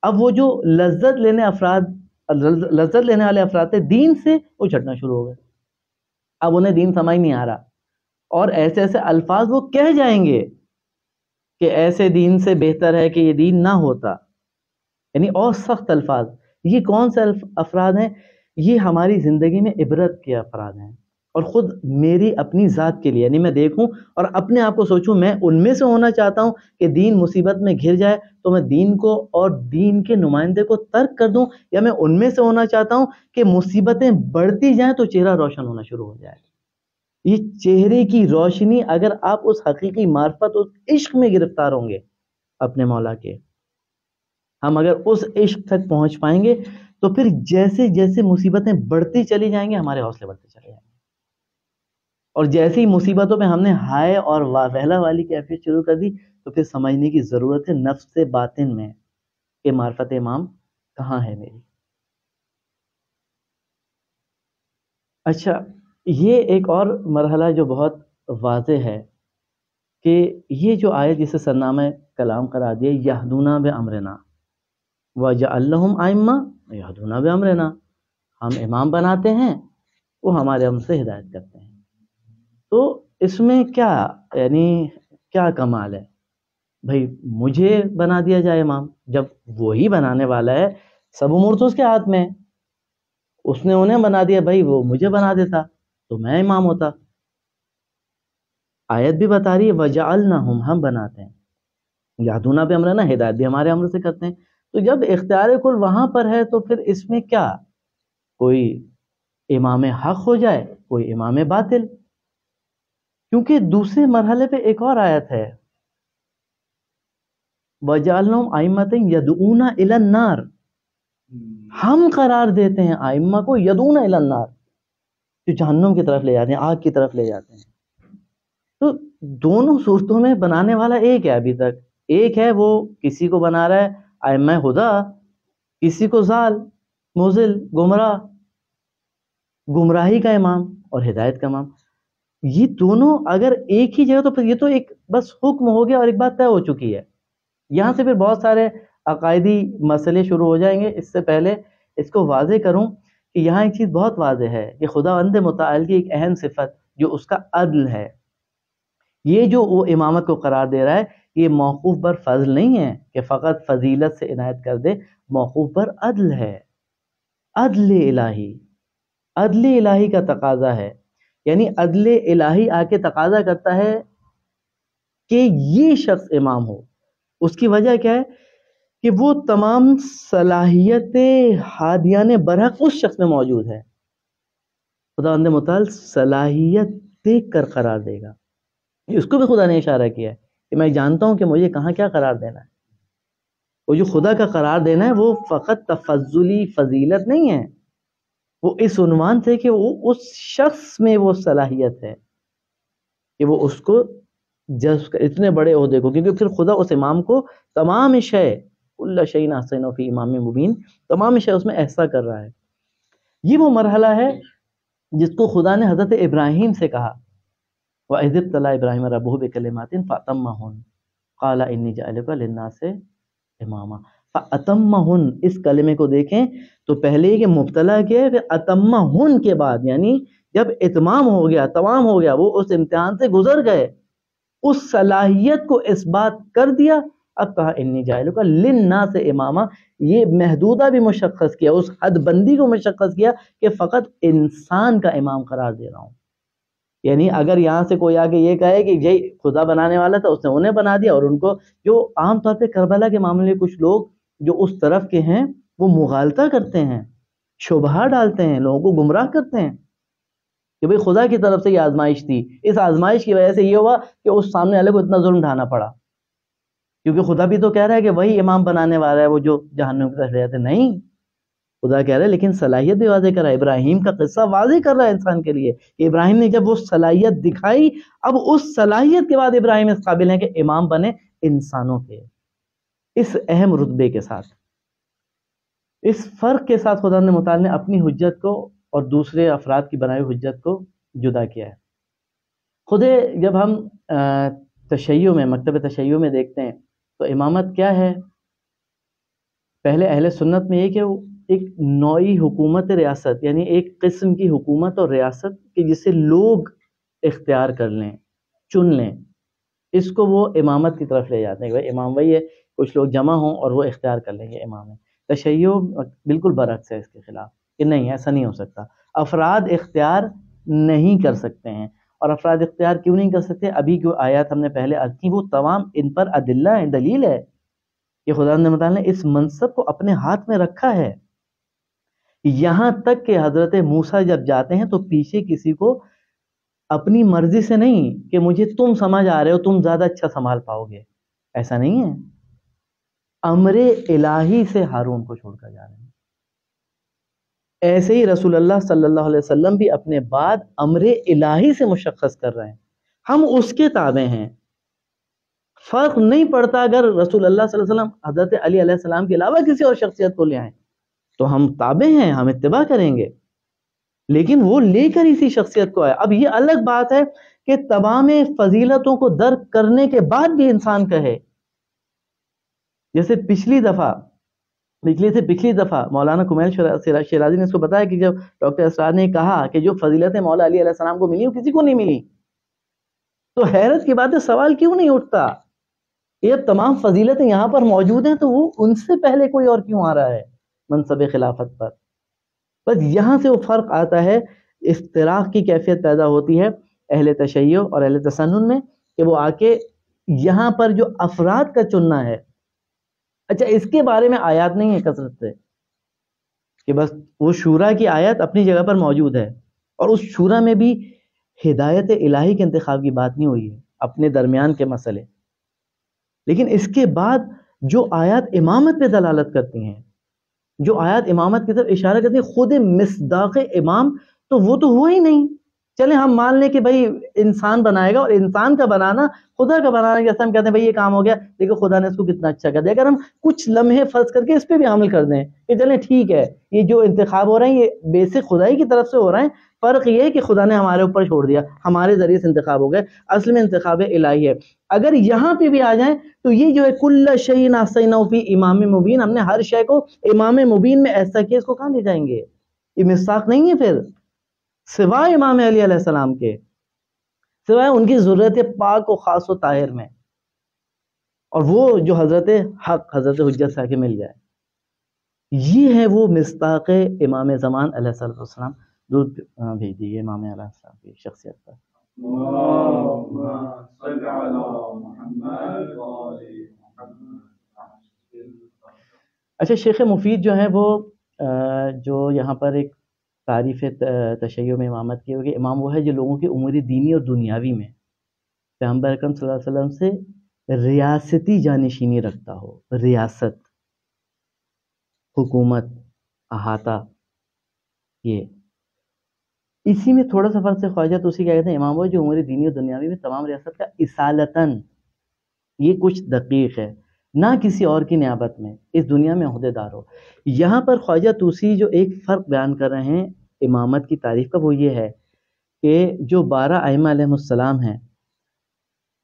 اب وہ جو لذت لینے لذت لینے والے افراد تھے، دین سے وہ چھٹنا شروع ہو گئے. اب انہیں دین سمجھ نہیں آ رہا، اور ایسے ایسے الفاظ وہ کہہ جائیں گے کہ ایسے دین سے بہتر ہے کہ یہ دین نہ ہوتا، یعنی اور سخت الفاظ. یہ کون سے افراد ہیں؟ یہ ہماری زندگی میں عبرت کے افراد ہیں. اور خود میری اپنی ذات کے لیے، یعنی میں دیکھوں اور اپنے آپ کو سوچوں میں ان میں سے ہونا چاہتا ہوں کہ دین مصیبت میں گھر جائے تو میں دین کو اور دین کے نمائندے کو ترک کر دوں، یا میں ان میں سے ہونا چاہتا ہوں کہ مصیبتیں بڑھتی جائیں تو چہرہ روشن ہونا شروع ہو جائے. یہ چہرے کی روشنی، اگر آپ اس حقیقی معرفت، اس عشق میں گرفتار ہوں گے اپنے مولا کے، ہم اگر اس عشق تک پہنچ پائیں گے تو پھر جیسے جیسے مصیبتیں بڑھتی چلی جائیں گے ہمارے حوصلے بڑھتے چلے جائیں گے. اور جیسے ہی مصیبتوں میں ہم نے ہائے اور وہلہ والی کیفیت شروع کر دی تو پھر سمجھنے کی ضرورت ہے نفس باطن میں کہ معرفت امام کہاں ہے میری. اچھا، یہ ایک اور مرحلہ جو بہت واضح ہے کہ یہ جو آیت جسے سرنامہ کلام قرار دیا، یہدونا بامرنا وجعلناہم ائمہ یہدونا بامرنا، ہم امام بناتے ہیں، وہ ہمارے امر سے ہدایت کرتے ہیں. تو اس میں کیا، یعنی کیا کمال ہے بھائی مجھے بنا دیا جائے امام، جب وہی بنانے والا ہے، سب امور تو اس کے ہاتھ میں، اس نے انہیں بنا دیا، بھائی وہ مجھے بنا دیتا تو میں امام ہوتا. آیت بھی بتا رہی ہے وجعلناہم، ہم بناتے ہیں، یہدونا بامرنا، ہدایت بھی ہمارے امر سے کرتے ہیں. تو جب اختیار کل وہاں پر ہے تو پھر اس میں کیا کوئی امام حق ہو جائے کوئی امام باطل. کیونکہ دوسرے مرحلے پہ ایک اور آیت ہے وَجَعَلْنَهُمْ أَئِمَّةً يَدْعُونَ إِلَى النَّارِ، ہم قرار دیتے ہیں ائمہ کو یدعون الی النار، جو جہنم کی طرف لے جاتے ہیں، آگ کی طرف لے جاتے ہیں. تو دونوں صورتوں میں بنانے والا ایک ہے. ابھی تک ایک ہے، وہ کسی کو بنا رہا ہے ائمہ ہدا، کسی کو ضال مضل گمراہ، گمراہی کا امام اور ہدایت کا امام. یہ دونوں اگر ایک ہی جگہ تو پھر یہ تو ایک بس حکم ہو گیا اور ایک بات طے ہو چکی ہے. یہاں سے پھر بہت سارے عقائدی مسئلے شروع ہو جائیں گے. اس سے پہلے اس کو واضح کروں کہ یہاں ایک چیز بہت واضح ہے کہ خداوند متعال کی ایک اہم صفت جو اس کا عدل ہے. یہ جو وہ امامت کو قرار دے رہا ہے یہ موقوف بر فضل نہیں ہے کہ فقط فضیلت سے عنایت کر دے، موقوف بر عدل ہے. عدل الہی، عدل الہی کا تقاضا ہے. یعنی عدل الہی آ کے تقاضا کرتا ہے کہ یہ شخص امام ہو. اس کی وجہ کیا ہے کہ وہ تمام صلاحیتیں ہادیان برحق اس شخص میں موجود ہے. خداوند متعال صلاحیت دیکھ کر قرار دے گا. اس کو بھی خدا نے اشارہ کیا ہے کہ میں جانتا ہوں کہ مجھے کہاں کیا قرار دینا ہے. وہ جو خدا کا قرار دینا ہے وہ فقط تفضلی فضیلت نہیں ہے، وہ اس عنوان سے کہ وہ اس شخص میں وہ صلاحیت ہے کہ وہ اس کو جذب اتنے بڑے عہدے کو، کیونکہ پھر خدا اس امام کو تمام شے کل شیء احصینہ فی امام مبین، تمام شے اس میں احصا کر رہا ہے. یہ وہ مرحلہ ہے جس کو خدا نے حضرت ابراہیم سے کہا وَإِذِ ابْتَلَىٰ إِبْرَاهِيمَ رَبُّهُ بِكَلِمَاتٍ فَأَتَمَّهُنَّ قَالَ إِنِّي جَاعِلُكَ لِلنَّاسِ إِمَامًا. فَأَتَمَّهُنَّ، اس کلمے کو دیکھیں تو پہلے کہ مبتلا کیا ہے، پھر اتمہن کے بعد یعنی جب اتمام ہو گیا، تمام ہو گیا، وہ اس امتحان سے گزر گئے، اس صلاحیت کو اس بات کر دیا. اب کہا انی جاعلک للناس اماما، یہ محدودہ بھی مشخص کیا، اس حد بندی کو مشخص کیا کہ فقط انسان کا امام قرار دے رہا ہوں. یعنی اگر یہاں سے کوئی آگے یہ کہے کہ یہ خدا بنانے والا تھا، اس نے انہیں بنا دیا، اور ان کو جو عام طور پہ کربلا کے معاملے میں کچھ لوگ جو اس طرف کے ہیں وہ مغالطہ کرتے ہیں، شبہہ ڈالتے ہیں، لوگوں کو گمراہ کرتے ہیں کہ بھئی خدا کی طرف سے یہ آزمائش تھی، اس آزمائش کی وجہ سے یہ ہوا کہ اس سامنے والے کو اتنا ظلم ڈھانا پڑا، کیونکہ خدا بھی تو کہہ رہا ہے کہ وہی امام بنانے والا ہے وہ جو جہنم کی طرف لے جاتے. نہیں، خدا کہہ رہا ہے لیکن صلاحیت بھی واضح کر رہا ہے. ابراہیم کا قصہ واضح کر رہا ہے انسان کے لیے کہ ابراہیم نے جب وہ صلاحیت دکھائی، اب اس صلاحیت کے بعد ابراہیم اس قابل ہیں کہ امام بنے انسانوں کے. اس اہم رتبے کے ساتھ، اس فرق کے ساتھ خدا نے متعال نے اپنی حجت کو اور دوسرے افراد کی بنائی حجت کو جدا کیا ہے. خود جب ہم تشیع میں، مکتب تشیع میں دیکھتے ہیں تو امامت کیا ہے، پہلے اہل سنت میں یہ کہ ایک نوعی حکومت ریاست، یعنی ایک قسم کی حکومت اور ریاست کہ جسے لوگ اختیار کر لیں، چن لیں، اس کو وہ امامت کی طرف لے جاتے ہیں کہ بھائی امام وہی ہے، کچھ لوگ جمع ہوں اور وہ اختیار کر لیں گے امام ہے۔ تشیع بالکل برعکس ہے اس کے خلاف، کہ نہیں ایسا نہیں ہو سکتا، افراد اختیار نہیں کر سکتے ہیں۔ اور افراد اختیار کیوں نہیں کر سکتے؟ ابھی جو آیات ہم نے پہلے عرض کی وہ تمام ان پر ادلہ ہیں، دلیل ہے کہ خدا نے متعالی نے اس منصب کو اپنے ہاتھ میں رکھا ہے، یہاں تک کہ حضرت موسیٰ جب جاتے ہیں تو پیچھے کسی کو اپنی مرضی سے نہیں کہ مجھے تم سمجھ آ رہے ہو، تم زیادہ اچھا سنبھال پاؤ گے، ایسا نہیں ہے، امر الہی سے ہارون کو چھوڑ کر جا رہے ہیں۔ ایسے ہی رسول اللہ صلی اللہ علیہ وسلم بھی اپنے بعد امر الہی سے مشخص کر رہے ہیں، ہم اس کے تابع ہیں۔ فرق نہیں پڑتا اگر رسول اللہ صلی اللہ علیہ وسلم حضرت علی علیہ السلام کے علاوہ کسی اور شخصیت کو لے آئیں تو ہم تابع ہیں، ہم اتباع کریں گے، لیکن وہ لے کر اسی شخصیت کو آئے۔ اب یہ الگ بات ہے کہ تمام فضیلتوں کو درک کرنے کے بعد بھی انسان کہے، جیسے پچھلی دفعہ مولانا کمیل شیرازی نے اس کو بتایا کہ جب ڈاکٹر اسرار نے کہا کہ جو فضیلتیں مولا علی علیہ السلام کو ملی وہ کسی کو نہیں ملی، تو حیرت کی بات ہے سوال کیوں نہیں اٹھتا، یہ تمام فضیلتیں یہاں پر موجود ہیں تو وہ ان سے پہلے کوئی اور کیوں آ رہا ہے منصب خلافت پر؟ بس یہاں سے وہ فرق آتا ہے، افتراق کی کیفیت پیدا ہوتی ہے اہل تشیع اور اہل تسنن میں کہ وہ آ کے یہاں پر جو افراد کا چننا ہے، اچھا اس کے بارے میں آیات نہیں ہے کثرت سے کہ بس وہ شورا کی آیت اپنی جگہ پر موجود ہے، اور اس شورا میں بھی ہدایت الہی کے انتخاب کی بات نہیں ہوئی ہے، اپنے درمیان کے مسئلے، لیکن اس کے بعد جو آیات امامت پہ دلالت کرتی ہیں، جو آیات امامت کی طرف اشارہ کرتی ہیں، خود مصداق امام تو وہ تو ہوا ہی نہیں۔ چلیں ہم مان لیں کہ بھائی انسان بنائے گا، اور انسان کا بنانا خدا کا بنانا، جیسے ہم کہتے ہیں بھائی یہ کام ہو گیا دیکھو خدا نے اس کو کتنا اچھا کر دیا، اگر ہم کچھ لمحے فرض کر کے اس پہ بھی عمل کر دیں کہ چلیں ٹھیک ہے یہ جو انتخاب ہو رہے ہیں یہ بیسک خدائی کی طرف سے ہو رہے ہیں، فرق یہ ہے کہ خدا نے ہمارے اوپر چھوڑ دیا، ہمارے ذریعے سے انتخاب ہو گئے، اصل میں انتخاب الہی ہے، اگر یہاں پہ بھی آ جائیں تو یہ جو ہے کل شیء احصیناہ فی امام مبین، ہم نے ہر شے کو امام مبین میں ایسا کیا، اس کو کہاں لے جائیں گے؟ یہ مصداق نہیں ہے پھر، سوائے امام علی علیہ السلام کے، سوائے ان کی ضرورت پاک و خاص و طاہر میں، اور وہ جو حضرت حق حضرت حجت سے آ کے مل جائے، یہ ہے وہ مصداق امام زمان علیہ السلام۔ درود بھیج دیجیے امام علیہ السلام کی شخصیت پر۔ اچھا شیخ مفید جو ہیں وہ جو یہاں پر ایک تعریف تشیع میں امامت کی ہوگی، امام وہ ہے جو لوگوں کی امور دینی اور دنیاوی میں پیغمبر اکرم صلی اللہ علیہ وسلم سے ریاستی جانشینی رکھتا ہو، ریاست، حکومت، احاطہ، یہ اسی میں تھوڑا سا فرق سے خواجہ توسی کیا کہتے ہیں، امام وہ جو امور دینی اور دنیاوی میں تمام ریاست کا اصالتاً، یہ کچھ دقیق ہے، نہ کسی اور کی نیابت میں اس دنیا میں عہدے دار ہو۔ یہاں پر خواجہ توسی جو ایک فرق بیان کر رہے ہیں امامت کی تعریف کا، وہ یہ ہے کہ جو 12 ائمہ علیہم السلام ہیں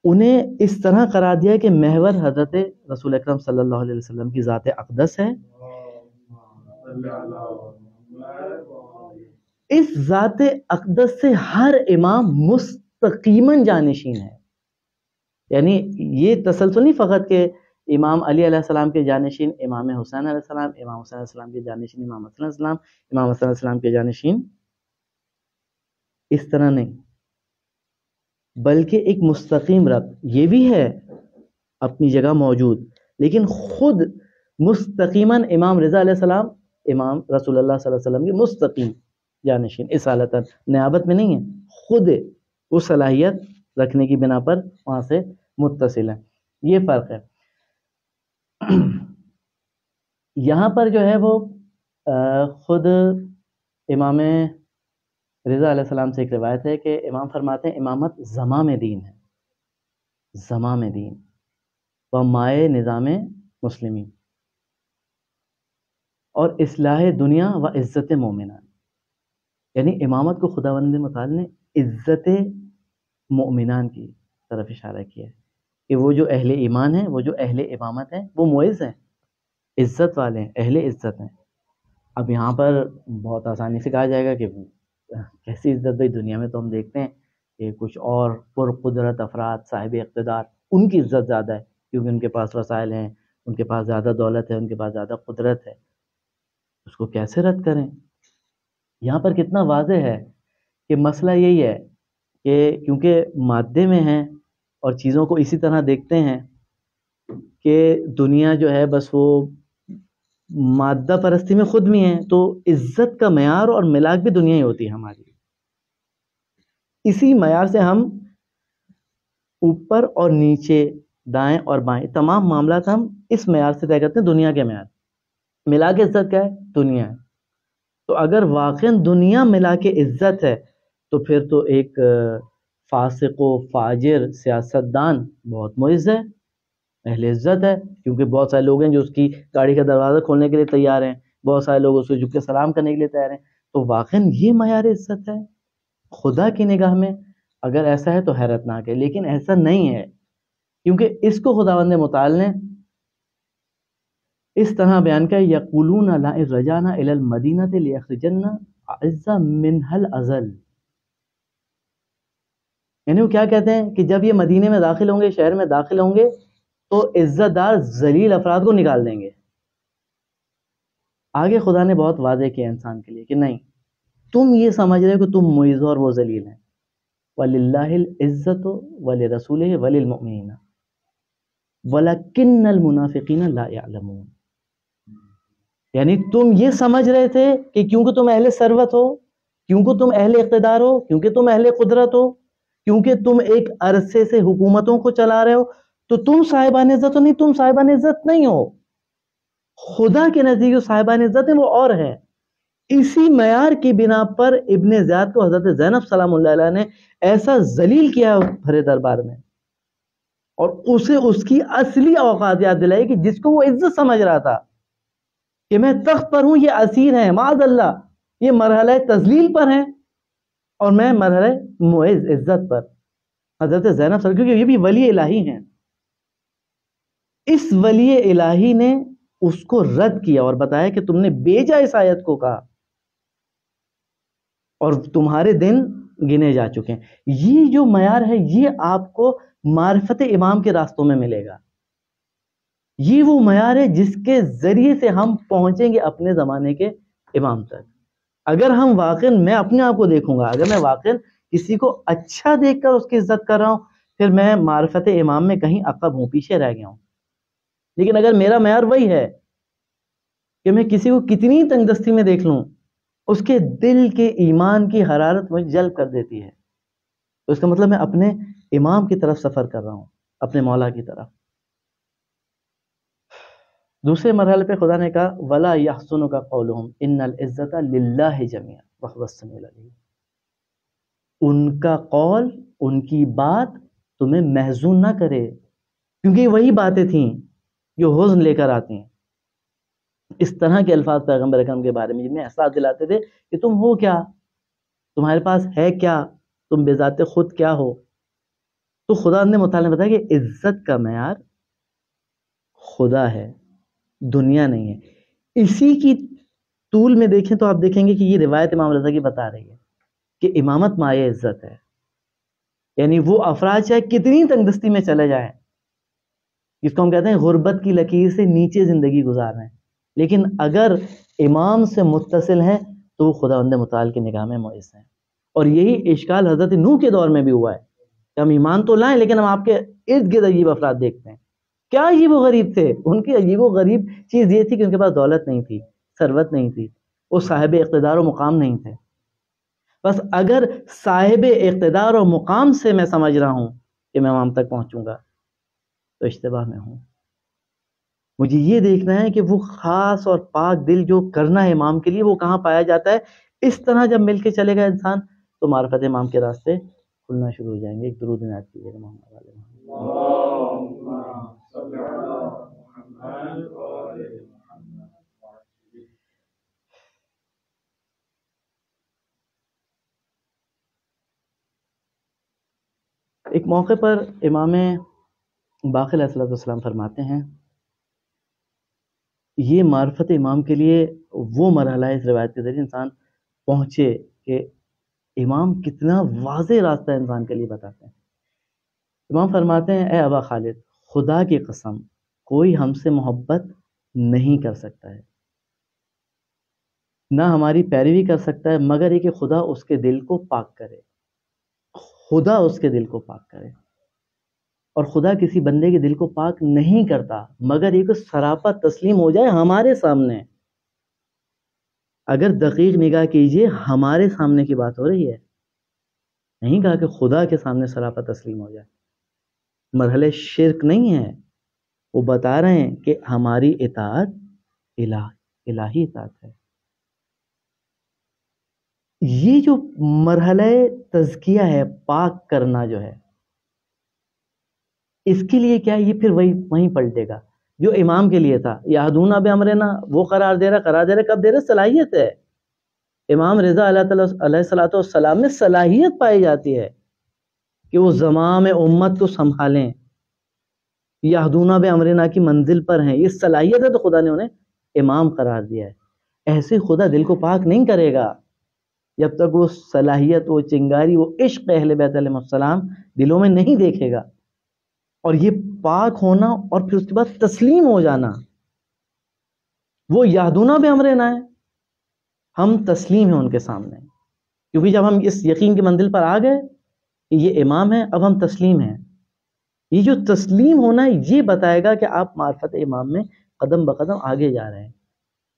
انہیں اس طرح قرار دیا کہ محور حضرت رسول اکرم صلی اللہ علیہ وسلم کی ذات اقدس ہے، اس ذات اقدس سے ہر امام مستقیماً جانشین ہے، یعنی یہ تسلسل نہیں فقط کہ امام علی علیہ السلام کے جانشین امام حسین علیہ السلام، امام حسین علیہ السلام کے جانشین امام حسن علیہ السلام، امام حسن علیہ السلام کے جانشین، اس طرح نہیں، بلکہ ایک مستقیم رب یہ بھی ہے اپنی جگہ موجود، لیکن خود مستقیماً امام رضا علیہ السلام امام رسول اللہ صلی اللہ علیہ وسلم کی مستقیم جانشین، اصالتاً، نیابت میں نہیں ہے، خود وہ صلاحیت رکھنے کی بنا پر وہاں سے متصل ہے، یہ فرق ہے۔ یہاں پر جو ہے وہ خود امام رضا علیہ السلام سے ایک روایت ہے کہ امام فرماتے ہیں امامت زمام دین ہے، زمام دین و مائع نظام مسلمین، اور اصلاح دنیا و عزت مومنان، یعنی امامت کو خداوند متعال نے عزت مومنان کی طرف اشارہ کیا ہے کہ وہ جو اہل ایمان ہیں، وہ جو اہل امامت ہیں وہ معز ہیں، عزت والے ہیں، اہل عزت ہیں۔ اب یہاں پر بہت آسانی سے کہا جائے گا کہ کیسی عزت بھائی، دنیا میں تو ہم دیکھتے ہیں کہ کچھ اور پر قدرت افراد صاحب اقتدار، ان کی عزت زیادہ ہے کیونکہ ان کے پاس وسائل ہیں، ان کے پاس زیادہ دولت ہے، ان کے پاس زیادہ قدرت ہے. اس کو کیسے رد کریں؟ یہاں پر کتنا واضح ہے کہ مسئلہ یہی ہے کہ کیونکہ مادے میں ہیں اور چیزوں کو اسی طرح دیکھتے ہیں کہ دنیا جو ہے بس وہ مادہ پرستی میں خود بھی ہیں، تو عزت کا معیار اور ملاک بھی دنیا ہی ہوتی ہے ہماری. اسی معیار سے ہم اوپر اور نیچے، دائیں اور بائیں، تمام معاملات ہم اس معیار سے طے کرتے ہیں، دنیا کے معیار. ملا کے عزت کیا ہے؟ دنیا ہے. تو اگر واقعا دنیا ملا کے عزت ہے تو پھر تو ایک فاسق و فاجر سیاستدان بہت معز ہے، اہل عزت ہے، کیونکہ بہت سارے لوگ ہیں جو اس کی گاڑی کا دروازہ کھولنے کے لیے تیار ہیں، بہت سارے لوگ اس کو جھک کے سلام کرنے کے لیے تیار ہیں. تو واقعا یہ معیار عزت ہے خدا کی نگاہ میں. اگر ایسا ہے تو حیرت ناک ہے، لیکن ایسا نہیں ہے، کیونکہ اس کو خداوند متعال نے اس طرح بیان کیا، یقولون لئن رجعنا الی المدینۃ لیخرجن اعز منها الازل. یعنی وہ کیا کہتے ہیں کہ جب یہ مدینے میں داخل ہوں گے، شہر میں داخل ہوں گے، تو عزت دار ذلیل افراد کو نکال دیں گے. آگے خدا نے بہت واضح کیا انسان کے لیے کہ نہیں، تم یہ سمجھ رہے ہو کہ تم معز اور وہ ذلیل ہیں. وَلِلَّهِ الْعِزَّةُ وَلِرَسُولِهِ وَلِلْمُؤْمِنِينَ وَلَكِنَّ الْمُنَافِقِينَ لَا يَعْلَمُونَ. یعنی تم یہ سمجھ رہے تھے کہ کیونکہ تم اہل ثروت ہو، کیونکہ تم اہل اقتدار ہو، کیونکہ تم اہل قدرت ہو، کیونکہ تم ایک عرصے سے حکومتوں کو چلا رہے ہو، تو تم صاحبان عزت ہو. نہیں، تم صاحبان عزت نہیں ہو. خدا کے نزدیک جو صاحبان عزت ہیں وہ اور ہیں. اسی معیار کی بنا پر ابن زیاد کو حضرت زینب سلام اللہ علیہ نے ایسا ذلیل کیا بھرے دربار میں، اور اسے اس کی اصلی اوقات یاد دلائی کہ جس کو وہ عزت سمجھ رہا تھا کہ میں تخت پر ہوں، یہ اسیر ہیں، معاذ اللہ یہ مرحلہ تذلیل پر ہیں، اور میں مرحلہ معز عزت پر. حضرت زینب سر، کیونکہ یہ بھی ولی الہی ہیں، اس ولی الہی نے اس کو رد کیا اور بتایا کہ تم نے بیجا اس آیت کو کہا اور تمہارے دن گنے جا چکے ہیں. یہ جو معیار ہے یہ آپ کو معرفت امام کے راستوں میں ملے گا. یہ وہ معیار ہے جس کے ذریعے سے ہم پہنچیں گے اپنے زمانے کے امام تک. اگر ہم واقعا، میں اپنے آپ کو دیکھوں گا، اگر میں واقعا کسی کو اچھا دیکھ کر اس کی عزت کر رہا ہوں، پھر میں معرفت امام میں کہیں عقب ہوں، پیچھے رہ گیا ہوں. لیکن اگر میرا معیار وہی ہے کہ میں کسی کو کتنی تنگ دستی میں دیکھ لوں، اس کے دل کے ایمان کی حرارت مجھے جلب کر دیتی ہے، تو اس کا مطلب میں اپنے امام کی طرف سفر کر رہا ہوں، اپنے مولا کی طرف. دوسرے مرحلے پہ خدا نے کہا وَلَا يَحْزُنُكَ قَوْلُهُمْ إِنَّ الْعِزَّةَ لِلَّهِ جَمِيعًا وَهُوَ السَّمِيعُ الْعَلِيمُ. ان کا قول، ان کی بات تمہیں محزون نہ کرے، کیونکہ وہی باتیں تھیں جو حزن لے کر آتی ہیں. اس طرح کے الفاظ پیغمبر اکرم کے بارے میں جنہیں احساس دلاتے تھے کہ تم ہو کیا، تمہارے پاس ہے کیا، تم بذات خود کیا ہو. تو خدا نے مطالعہ بتایا کہ عزت کا معیار خدا ہے، دنیا نہیں ہے. اسی کی طول میں دیکھیں تو آپ دیکھیں گے کہ یہ روایت امام رضا کی بتا رہی ہے کہ امامت مایہ عزت ہے. یعنی وہ افراد چاہے کتنی تنگ دستی میں چلے جائیں، جس کو ہم کہتے ہیں غربت کی لکیر سے نیچے زندگی گزار رہے ہیں، لیکن اگر امام سے متصل ہیں تو وہ خداوند متعال کی نگاہ میں معز ہیں. اور یہی اشکال حضرت نوح کے دور میں بھی ہوا ہے کہ ہم ایمان تو لائیں لیکن ہم آپ کے ارد گرد عجیب افراد دیکھتے ہیں. کیا عجیب و غریب تھے؟ ان کی عجیب و غریب چیز یہ تھی کہ ان کے پاس دولت نہیں تھی، ثروت نہیں تھی، وہ صاحب اقتدار و مقام نہیں تھے. بس اگر صاحب اقتدار و مقام سے میں سمجھ رہا ہوں کہ میں وہاں تک پہنچوں گا تو اشتباہ میں ہوں. مجھے یہ دیکھنا ہے کہ وہ خاص اور پاک دل جو کرنا ہے امام کے لیے وہ کہاں پایا جاتا ہے. اس طرح جب مل کے چلے گا انسان تو معرفت امام کے راستے کھلنا شروع ہو جائیں گے. ایک درود نعت کیجیے گا محمد علیہ ایک موقع پر امام باقر علیہ السلام فرماتے ہیں یہ معرفت امام کے لیے وہ مرحلہ ہے اس روایت کے ذریعے انسان پہنچے کہ امام کتنا واضح راستہ انسان کے لیے بتاتے ہیں. امام فرماتے ہیں اے ابا خالد، خدا کی قسم کوئی ہم سے محبت نہیں کر سکتا ہے، نہ ہماری پیروی کر سکتا ہے، مگر یہ کہ خدا اس کے دل کو پاک کرے. خدا اس کے دل کو پاک کرے. اور خدا کسی بندے کے دل کو پاک نہیں کرتا مگر یہ کہ سراپا تسلیم ہو جائے ہمارے سامنے. اگر دقیق نگاہ کیجئے ہمارے سامنے کی بات ہو رہی ہے، نہیں کہا کہ خدا کے سامنے سراپا تسلیم ہو جائے. مرحلے شرک نہیں ہے، وہ بتا رہے ہیں کہ ہماری اطاعت الہی اطاعت ہے. یہ جو مرحلہ تزکیہ ہے، پاک کرنا جو ہے، اس کے لیے کیا ہے؟ یہ پھر وہیں پلٹے گا جو امام کے لیے تھا. یہدونا بامرنا وہ قرار دے رہا کب دے رہا؟ صلاحیت ہے. امام رضا علیہ الصلوۃ والسلام میں صلاحیت پائی جاتی ہے کہ وہ زمام امت کو سنبھالیں. یہدونا بامرنا کی منزل پر ہیں، یہ صلاحیت ہے، تو خدا نے انہیں امام قرار دیا ہے. ایسے خدا دل کو پاک نہیں کرے گا جب تک وہ صلاحیت، وہ چنگاری، وہ عشق اہل بیت علیہ السلام دلوں میں نہیں دیکھے گا. اور یہ پاک ہونا اور پھر اس کے بعد تسلیم ہو جانا، وہ یہدونا بامرنا ہے، ہم تسلیم ہیں ان کے سامنے. کیونکہ جب ہم اس یقین کی منزل پر آ گئے کہ یہ امام ہے، اب ہم تسلیم ہیں. یہ جو تسلیم ہونا ہے یہ بتائے گا کہ آپ معرفت امام میں قدم بقدم آگے جا رہے ہیں.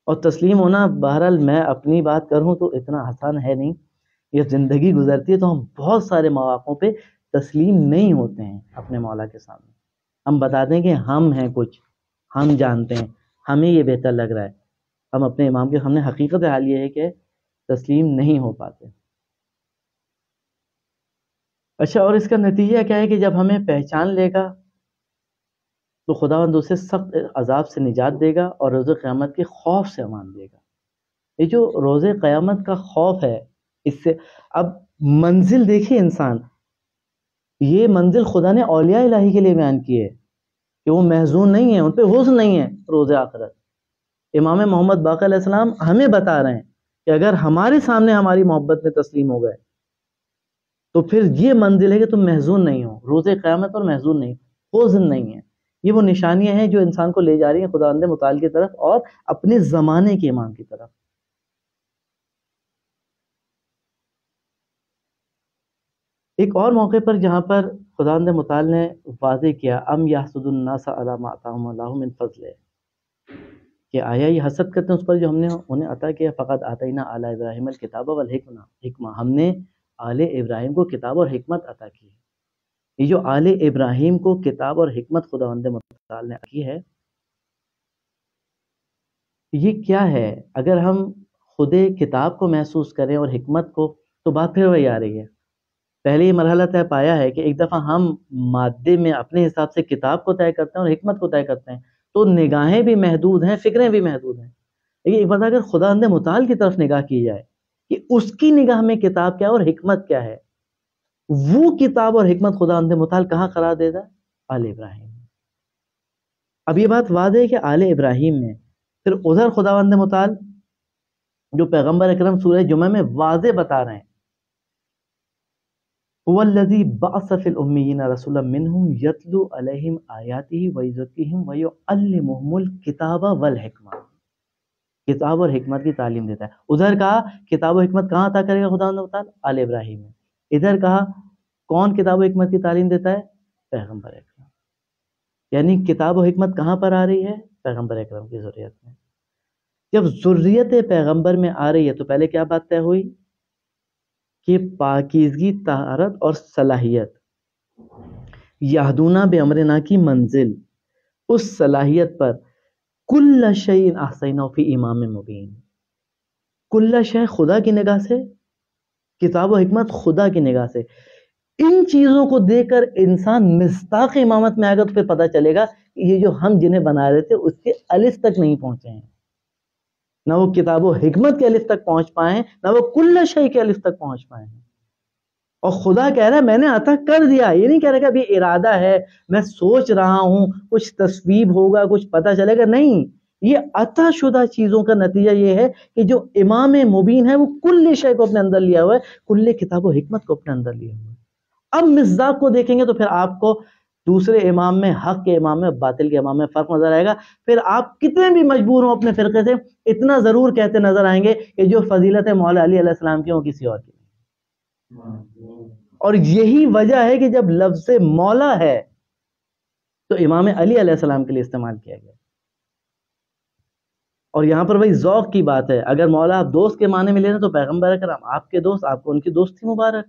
اور تسلیم ہونا بہرحال میں اپنی بات کروں تو اتنا آسان ہے نہیں. یہ زندگی گزرتی ہے تو ہم بہت سارے مواقعوں پہ تسلیم نہیں ہوتے ہیں اپنے مولا کے سامنے. ہم بتاتے ہیں کہ ہم ہیں کچھ، ہم جانتے ہیں، ہمیں یہ بہتر لگ رہا ہے. ہم اپنے امام کے سامنے حقیقت حال یہ ہے کہ تسلیم نہیں ہو پاتے. اچھا، اور اس کا نتیجہ کیا ہے کہ جب ہمیں پہچان لے گا تو خداوند اسے سخت عذاب سے نجات دے گا اور روز قیامت کے خوف سے امان دے گا. یہ جو روز قیامت کا خوف ہے، اس سے اب منزل دیکھیے انسان، یہ منزل خدا نے اولیاء الہی کے لیے بیان کی ہے کہ وہ محزون نہیں ہیں، ان پہ حزن نہیں ہے روز آخرت. امام محمد باقر علیہ السلام ہمیں بتا رہے ہیں کہ اگر ہمارے سامنے ہماری محبت میں تسلیم ہو گئے تو پھر یہ منزل ہے کہ تم محزون نہیں ہو روز قیامت، اور محزون نہیں، حزن نہیں ہے. یہ وہ نشانیاں ہیں جو انسان کو لے جا رہی ہیں خداوند متعال کی طرف اور اپنے زمانے کے امام کی طرف. ایک اور موقع پر جہاں پر خداوند متعال نے واضح کیا ام یحسد الناس علی ما آتاہم اللہ من فضلہ، کہ آیا یہ حسد کرتے ہیں اس پر جو ہم نے انہیں عطا کیا. فقط آتینا آل ابراہیم الکتاب والحکمہ، ہم نے آل ابراہیم کو کتاب اور حکمت عطا کی ہے. یہ جو آل ابراہیم کو کتاب اور حکمت خداوند متعال نے کی ہے، یہ کیا ہے؟ اگر ہم خود کتاب کو محسوس کریں اور حکمت کو تو بات پھر وہی آ رہی ہے. پہلے یہ مرحلہ طے پایا ہے کہ ایک دفعہ ہم مادے میں اپنے حساب سے کتاب کو طے کرتے ہیں اور حکمت کو طے کرتے ہیں تو نگاہیں بھی محدود ہیں، فکریں بھی محدود ہیں. لیکن ایک بات اگر خداوند متعال کی طرف نگاہ کی جائے کہ اس کی نگاہ میں کتاب کیا اور حکمت کیا ہے، وہ کتاب اور حکمت خداوند متعال کہاں قرار دے گا؟ آل ابراہیم. اب یہ بات واضح ہے کہ آل ابراہیم میں، پھر ادھر خداوند متعال جو پیغمبر اکرم سورہ جمعہ میں واضح بتا رہے ہیں هو الذی بعث فی الامیین رسولا منہم یتلو علیہم آیاتہ ویزکیہم ویعلمہم الکتاب والحکمہ. کتاب اور حکمت کی تعلیم دیتا ہے. ادھر کہا کتاب و حکمت کہاں عطا کرے گا خداوند متعال؟ آل ابراہیم میں. ادھر کہا کون کتاب و حکمت کی تعلیم دیتا ہے؟ پیغمبر اکرم. یعنی کتاب و حکمت کہاں پر آ رہی ہے؟ پیغمبر اکرم کی ذریت میں. جب ذریت پیغمبر میں آ رہی ہے تو پہلے کیا بات طے ہوئی کہ پاکیزگی، طہارت اور صلاحیت، یہدونا بامرنا کی منزل، اس صلاحیت پر کل شیء احصینہ فی امام مبین. کل شیء خدا کی نگاہ سے، کتاب و حکمت خدا کی نگاہ سے. ان چیزوں کو دیکھ کر انسان مصداق امامت میں آئے گا تو پھر پتہ چلے گا کہ یہ جو ہم جنہیں بنا رہے تھے اس کے الف تک نہیں پہنچے ہیں، نہ وہ کتاب و حکمت کے الف تک پہنچ پائے ہیں، نہ وہ کل شیء کے الف تک پہنچ پائے ہیں. اور خدا کہہ رہا ہے میں نے عطا کر دیا. یہ نہیں کہہ رہا کہ ابھی ارادہ ہے، میں سوچ رہا ہوں، کچھ تصویب ہوگا، کچھ پتہ چلے گا. نہیں، یہ عطا شدہ چیزوں کا نتیجہ یہ ہے کہ جو امام مبین ہے وہ کل شے کو اپنے اندر لیا ہوا ہے، کل کتاب و حکمت کو اپنے اندر لیا ہوا ہے۔ اب مصداق کو دیکھیں گے تو پھر آپ کو دوسرے امام میں، حق کے امام میں، باطل کے امام میں فرق نظر آئے گا۔ پھر آپ کتنے بھی مجبور ہوں اپنے فرقے سے، اتنا ضرور کہتے نظر آئیں گے کہ جو فضیلت مولا علی علیہ السلام کی وہ کسی اور کی نہیں۔ اور یہی وجہ ہے کہ جب لفظ مولا ہے تو امام علی علیہ السلام کے لیے استعمال کیا گیا۔ اور یہاں پر وہی ذوق کی بات ہے، اگر مولا آپ دوست کے معنی میں لے رہے تو پیغمبر اکرم آپ کے دوست، آپ کو ان کی دوستی مبارک،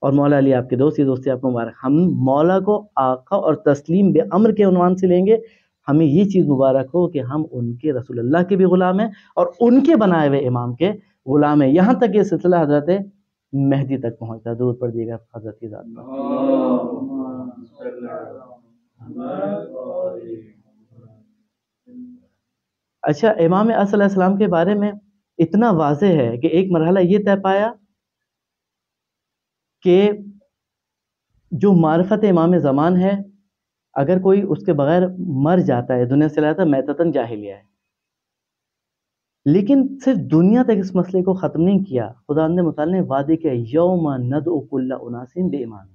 اور مولا علی آپ کے دوست، دوستی آپ کو مبارک۔ ہم مولا کو آقا اور تسلیم بے امر کے عنوان سے لیں گے، ہمیں یہ چیز مبارک ہو کہ ہم ان کے رسول اللہ کے بھی غلام ہیں اور ان کے بنائے ہوئے امام کے غلام ہیں۔ یہاں تک یہ سلسلہ حضرت مہدی تک پہنچتا ہے۔ درود پڑھ دیجیے گا حضرت کی ذات پر۔ اچھا، امام اصل علیہ السلام کے بارے میں اتنا واضح ہے کہ ایک مرحلہ یہ طے پایا کہ جو معرفت امام زمان ہے، اگر کوئی اس کے بغیر مر جاتا ہے، دنیا سے لاتا ہے، میتتن جاہلیہ ہے۔ لیکن صرف دنیا تک اس مسئلے کو ختم نہیں کیا، خدا متعال نے وعدے کیا یوم ندعو کل اناس بامام،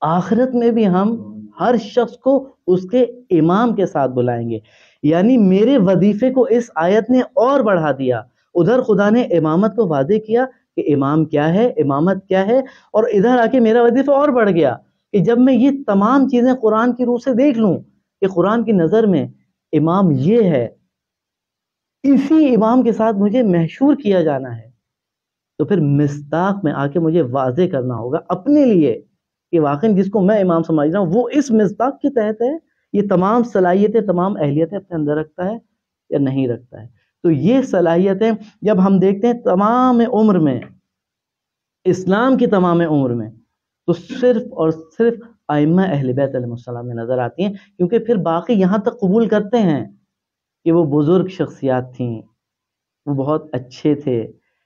آخرت میں بھی ہم ہر شخص کو اس کے امام کے ساتھ بلائیں گے۔ یعنی میرے وظیفے کو اس آیت نے اور بڑھا دیا۔ ادھر خدا نے امامت کو واضح کیا کہ امام کیا ہے، امامت کیا ہے، اور ادھر آ کے میرا وظیفہ اور بڑھ گیا کہ جب میں یہ تمام چیزیں قرآن کی روح سے دیکھ لوں کہ قرآن کی نظر میں امام یہ ہے، اسی امام کے ساتھ مجھے محشور کیا جانا ہے، تو پھر مصداق میں آ کے مجھے واضح کرنا ہوگا اپنے لیے کہ واقعی جس کو میں امام سمجھ رہا ہوں وہ اس مصداق کے تحت ہے، یہ تمام صلاحیتیں، تمام اہلیتیں اپنے اندر رکھتا ہے یا نہیں رکھتا ہے۔ تو یہ صلاحیتیں جب ہم دیکھتے ہیں تمام عمر میں، اسلام کی تمام عمر میں، تو صرف اور صرف ائمہ اہل بیت علیہ السلام میں نظر آتی ہیں، کیونکہ پھر باقی یہاں تک قبول کرتے ہیں کہ وہ بزرگ شخصیات تھیں، وہ بہت اچھے تھے،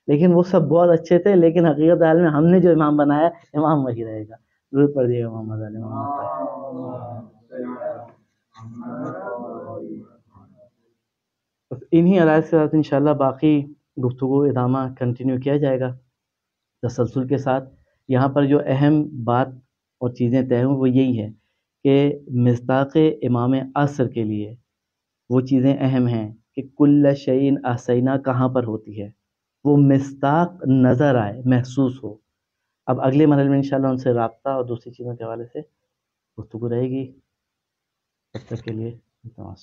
لیکن وہ سب بہت اچھے تھے، لیکن حقیقت حال میں ہم نے جو امام بنایا امام وہی رہے گا۔ درود پڑھ دیجیے گا محمد علی محمد۔ بس انہی علائق سے ساتھ انشاءاللہ باقی گفتگو ادامہ کنٹینیو کیا جائے گا تسلسل کے ساتھ۔ یہاں پر جو اہم بات اور چیزیں طے ہوں وہ یہی ہے کہ مصداق امام عصر کے لیے وہ چیزیں اہم ہیں کہ کل شیء احصینہ کہاں پر ہوتی ہے، وہ مصداق نظر آئے، محسوس ہو۔ اب اگلے مرحلے میں انشاءاللہ ان سے رابطہ اور دوسری چیزوں کے حوالے سے گفتگو رہے گی۔ تب تک کے لیے تمام